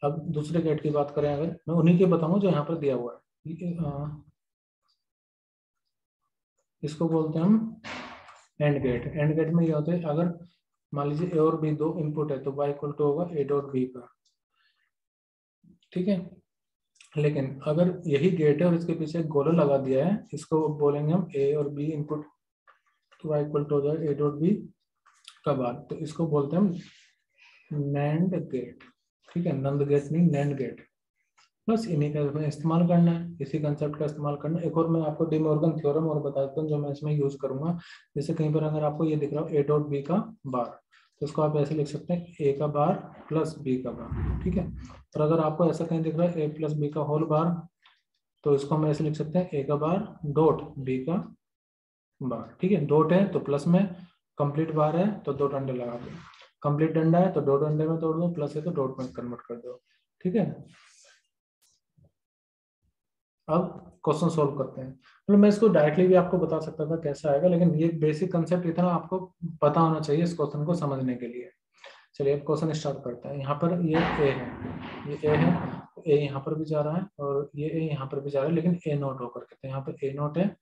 अब दूसरे गेट की बात करें, अगर मैं उन्हीं के बताऊँ जो यहाँ पर दिया हुआ है, इसको बोलते हैं हम एंड गेट। एंड गेट में ये होता है, अगर मान लीजिए ए और बी दो इनपुट है तो y = होगा A.B का, ठीक है। लेकिन अगर यही गेट है और इसके पीछे एक गोला लगा दिया है, इसको बोलेंगे हम ए और बी इनपुट, तो y = हो जाएगा A.B का बार, तो इसको बोलते हैं हम नैंड गेट, ठीक है। नंद गेट नहीं, नैंड गेट। बस इन्हीं का इसमें इस्तेमाल करना है, इसी कंसेप्ट का इस्तेमाल करना है। एक और मैं आपको डी मॉर्गन थ्योरम और बता देता हूँ जो मैं इसमें यूज करूंगा। जैसे कहीं पर अगर आपको ये दिख रहा हो A.B का बार, तो इसको आप ऐसे लिख सकते हैं A का बार प्लस B का बार, ठीक है। और अगर आपको ऐसा कहीं दिख रहा है A + B का होल बार, तो इसको हम ऐसे लिख सकते हैं A का बार डॉट B का बार, ठीक है। डॉट है तो प्लस में, कंप्लीट बार है तो दो डंडे लगा दो, कंप्लीट डंडा है तो दो डंडे में तोड़ दो, प्लस है तो डॉट में कन्वर्ट कर दो, ठीक है। अब क्वेश्चन सोल्व करते हैं। मतलब मैं इसको डायरेक्टली भी आपको बता सकता था कैसा आएगा, लेकिन ये बेसिक कंसेप्ट इतना आपको पता होना चाहिए इस क्वेश्चन को समझने के लिए। चलिए अब क्वेश्चन स्टार्ट करते हैं। यहाँ पर ये ए है, ये ए है, ए यहाँ पर भी जा रहा है और ये ए यहाँ पर भी जा रहा है, लेकिन ए नॉट होकर के, तो यहाँ पर ए नॉट है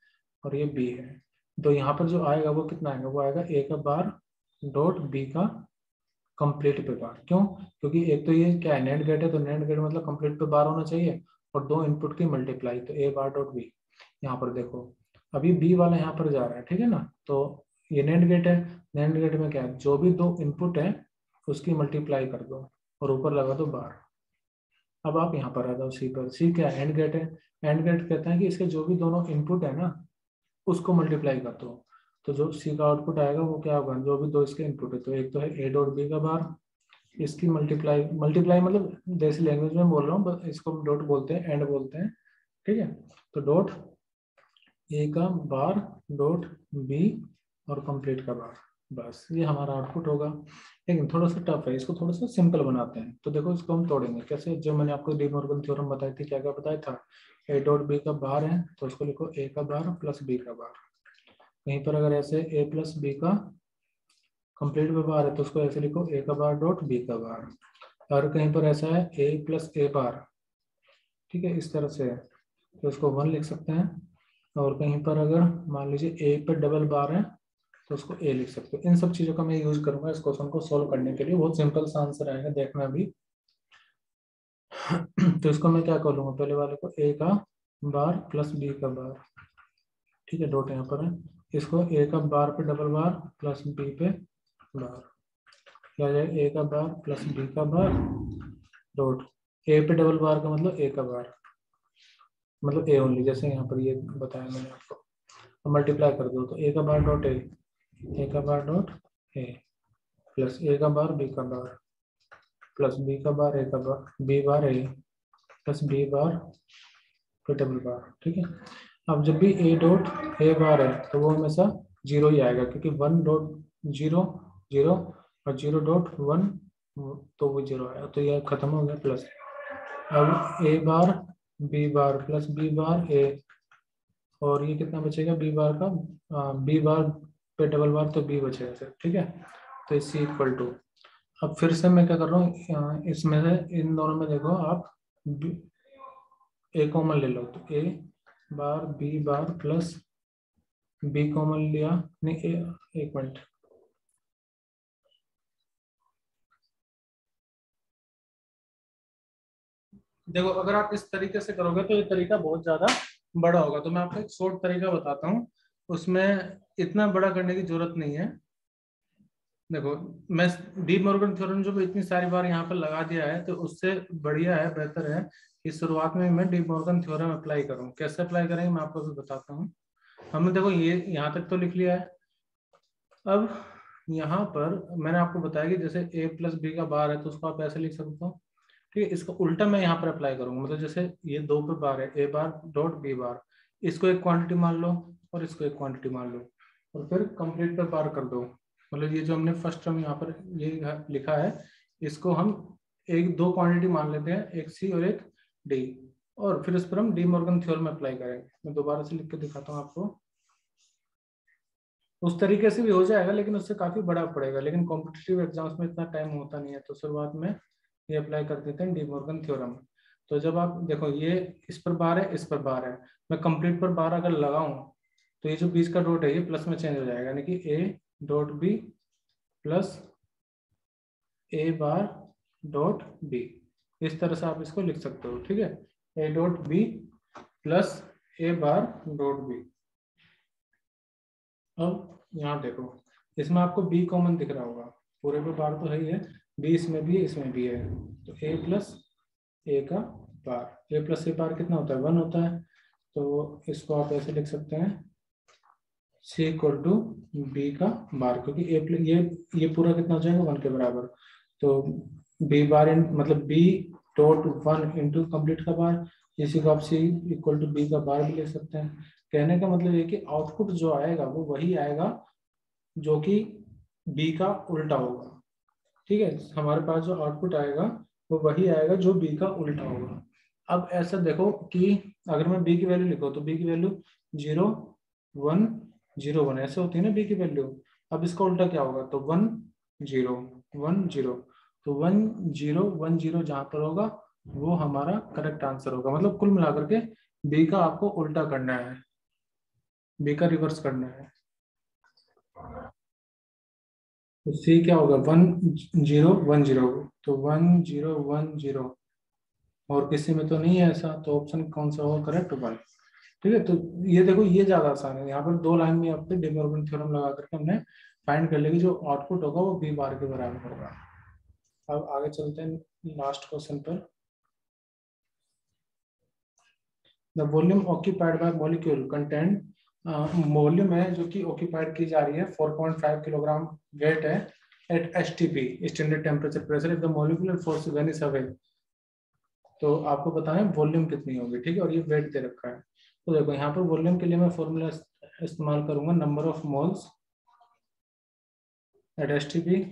और ये बी है। तो यहाँ पर जो आएगा वो कितना आएगा, वो आएगा ए का बार डॉट बी का कंप्लीट पे बार। क्यों? क्योंकि एक तो ये क्या है, नेट गेट है, तो नेट गेट मतलब कंप्लीट पे बार होना चाहिए, और दो इनपुट की मल्टीप्लाई, तो ए बार डॉट बी। यहाँ पर देखो अभी बी वाला यहाँ पर जा रहा है, ठीक है ना। तो ये नेट गेट है, नेट गेट में क्या है, जो भी दो इनपुट है उसकी मल्टीप्लाई कर दो और ऊपर लगा दो बार। अब आप यहाँ पर आ जाओ सी पर। सी क्या है, एंड गेट है। एंड गेट कहते हैं कि इसके जो भी दोनों इनपुट है ना उसको मल्टीप्लाई कर दो, तो जो सी का आउटपुट आएगा वो क्या होगा, जो भी दो इसके इनपुट है, तो एक तो है ए डॉट बी का बार, इसकी मल्टीप्लाई, मल्टीप्लाई मतलब देसी लैंग्वेज में बोल रहा हूँ, बस इसको डॉट बोलते हैं, एंड बोलते हैं, ठीक है। तो डॉट ए का बार डॉट बी और कंप्लीट का बार, बस ये हमारा आउटपुट होगा। लेकिन थोड़ा सा टफ है, इसको थोड़ा सा सिंपल बनाते हैं। तो देखो इसको हम तोड़ेंगे कैसे, जो मैंने आपको डी मॉर्गन थ्योरम बताई थी, क्या क्या बताया था, ए डॉट बी का बार है तो उसको लिखो ए का बार प्लस बी का बार। कहीं पर अगर ऐसे ए प्लस बी का कंप्लीट पे बार है तो उसको ऐसे लिखो ए का बार डॉट बी का बार। और कहीं पर ऐसा है ए प्लस ए बार, ठीक है, इस तरह से है तो उसको 1 लिख सकते हैं। और कहीं पर अगर मान लीजिए ए पे डबल बार है तो उसको ए लिख सकते हो। इन सब चीज़ों का मैं यूज करूंगा इस क्वेश्चन को सोल्व करने के लिए। बहुत सिंपल सा आंसर आएगा, देखना भी। तो इसको मैं क्या कर लूँगा, पहले वाले को ए का बार प्लस बी का बार, ठीक है, डॉट यहाँ पर है। इसको ए का बार पे डबल बार प्लस बी पे बार, क्या आ जाएगा, ए का बार प्लस बी का बार डॉट ए पे डबल बार का मतलब ए का बार, मतलब ए ओनली, जैसे यहाँ पर ये बताया मैंने आपको। तो मल्टीप्लाई कर दो तो ए का बार डॉट ए का बार डॉट ए प्लस ए का बार बी का बार प्लस बी का बार ए का बार बी बार ए प्लस बी बार फिर डबल बार, ठीक है। अब जब भी ए डॉट ए बार है तो वो हमेशा 0 ही आएगा, क्योंकि 1 डॉट 0 0 और 0 डॉट 1 तो वो 0 आएगा, तो यह खत्म हो गया प्लस। अब A bar B bar plus B bar A, और ये कितना बचेगा बी बार का, बी बार पे डबल बार तो बी बचेगा सर, ठीक है। तो इसी इक्वल टू, अब फिर से मैं क्या कर रहा हूँ, इसमें से इन दोनों में देखो आप ए कॉमन ले लो, तो A bar B bar plus B common लिया, नहीं एक मिनट, देखो अगर आप इस तरीके से करोगे तो ये तरीका बहुत ज्यादा बड़ा होगा, तो मैं आपको एक शॉर्ट तरीका बताता हूँ, उसमें इतना बड़ा करने की जरूरत नहीं है। देखो मैं डी मॉर्गन थ्योरम जो इतनी सारी बार यहाँ पर लगा दिया है, तो उससे बढ़िया है, बेहतर है कि शुरुआत में मैं डी मॉर्गन थ्योरम अप्लाई करूँ। कैसे अप्लाई करेंगे मैं आपको भी बताता हूँ। हमने देखो ये यहाँ तक तो लिख लिया है। अब यहाँ पर मैंने आपको बताया कि जैसे a प्लस बी का बार है तो उसको आप ऐसे लिख सकते हो, ठीक है। इसका उल्टा मैं यहाँ पर अप्लाई करूंगा, मतलब जैसे ये दो पे बार है, ए बार डॉट बी बार, इसको एक क्वांटिटी मान लो और इसको एक क्वांटिटी मान लो, और फिर कंप्लीट पे बार कर दो। मतलब ये जो हमने फर्स्ट टर्म यहाँ पर ये लिखा है, इसको हम एक दो क्वांटिटी मान लेते हैं, एक सी और एक डी, और फिर इस पर हम डी मॉर्गन थ्योरम अप्लाई करेंगे। मैं दोबारा से लिख के दिखाता हूँ आपको। उस तरीके से भी हो जाएगा लेकिन उससे काफी बड़ा पड़ेगा, लेकिन कॉम्पिटिटिव एग्जाम्स में इतना टाइम होता नहीं है, तो शुरुआत में ये अप्लाई कर देते हैं डी मॉर्गन थ्योरम। तो जब आप देखो ये इस पर बार है, इस पर बार है, मैं कंप्लीट पर बार अगर लगाऊं तो ये जो बीच का डॉट है ये प्लस में चेंज हो जाएगा, यानी कि A dot B plus A bar dot B, इस तरह से आप इसको लिख सकते हो, ठीक है। A dot B plus A bar dot B. अब यहाँ देखो, इसमें आपको b कॉमन दिख रहा होगा, पूरे पे बार तो है ही है, b इसमें भी है इसमें भी है, तो a प्लस ए का बार, a प्लस ए बार कितना होता है 1 होता है, तो इसको आप ऐसे लिख सकते हैं c इक्वल टू बी का बार, क्योंकि ये पूरा कितना हो जाएगा 1 के बराबर, तो b बार मतलब b डॉट 1 इंटू कम्प्लीट का बार, इसी को आप c इक्वल टू बी का बार भी लिख सकते हैं। कहने का मतलब ये कि आउटपुट जो आएगा वो वही आएगा जो कि बी का उल्टा होगा, ठीक है। हमारे पास जो आउटपुट आएगा वो वही आएगा जो बी का उल्टा होगा। अब ऐसा देखो कि अगर मैं बी की वैल्यू लिखो तो बी की वैल्यू 0 1 0 1 ऐसे होती है ना बी की वैल्यू। अब इसका उल्टा क्या होगा, तो 1 0 1 0, तो 1 0 1 0 जहां पर होगा वो हमारा करेक्ट आंसर होगा। मतलब कुल मिलाकर के बी का आपको उल्टा करना है, बी का रिवर्स करना है। तो सी क्या होगा 1 0 1 0, तो 1 0 1 0, और किसी में तो नहीं है ऐसा, तो ऑप्शन कौन सा होगा करेक्ट 1, ठीक है। तो ये देखो ये ज्यादा आसान है, यहाँ पर दो लाइन में आपके डी मॉर्गन थ्योरम लगा करके हमने फाइंड कर लिया कि जो आउटपुट होगा वो बी बार के बराबर होगा। अब आगे चलते हैं लास्ट क्वेश्चन पर। The volume occupied by molecule content, volume है जो कि ऑक्यूपाइड की जा रही है 4.5 किलोग्राम वेट है at STP standard temperature pressure, if the molecular force vanish away, तो आपको बताएं वॉल्यूम कितनी होगी, ठीक है, और ये वेट दे रखा है। तो देखो यहाँ पर वॉल्यूम के लिए मैं फॉर्मूला इस्तेमाल करूंगा, number of moles at STP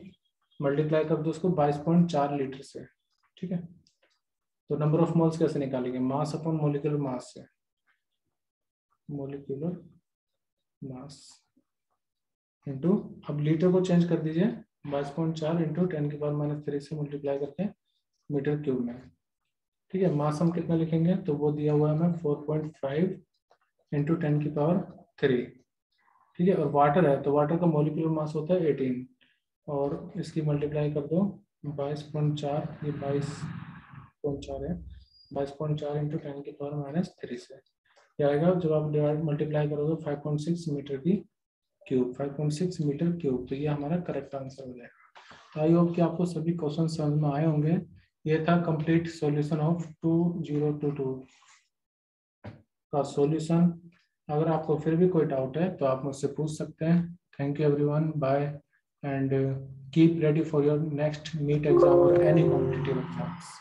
multiply कर दो उसको 22.4 लीटर से, ठीक है। तो नंबर ऑफ मोल्स कैसे निकालेंगे, मास अपॉन मोलिकुलर मास से, मोलिकुलर मास इंटू, अब लीटर को चेंज कर दीजिए 22.4 इंटू 10⁻³ से मल्टीप्लाई करके मीटर क्यूब में, ठीक है। मास हम कितना लिखेंगे, तो वो दिया हुआ है हमें 4.5 इंटू 10⁻³, ठीक है। और वाटर है तो वाटर का मोलिकुलर मास होता है 18, और इसकी मल्टीप्लाई कर दो 22.4, ये 22.4 है, 22.4 इंटू 10⁻³ से क्या आएगा, जब आप डिवाइड मल्टीप्लाई करोगे 5.6 मीटर की क्यूब, 5.6 मीटर क्यूब, तो ये हमारा करेक्ट आंसर हो जाएगा। तो आई होप कि आपको सभी क्वेश्चन समझ में आए होंगे। ये था कंप्लीट सॉल्यूशन ऑफ 2022 का सॉल्यूशन। अगर आपको फिर भी कोई डाउट है तो आप मुझसे पूछ सकते हैं। Thank you everyone, bye, and keep ready for your next NEET exam और एनी कॉम्पिटिटिव एग्जाम्स।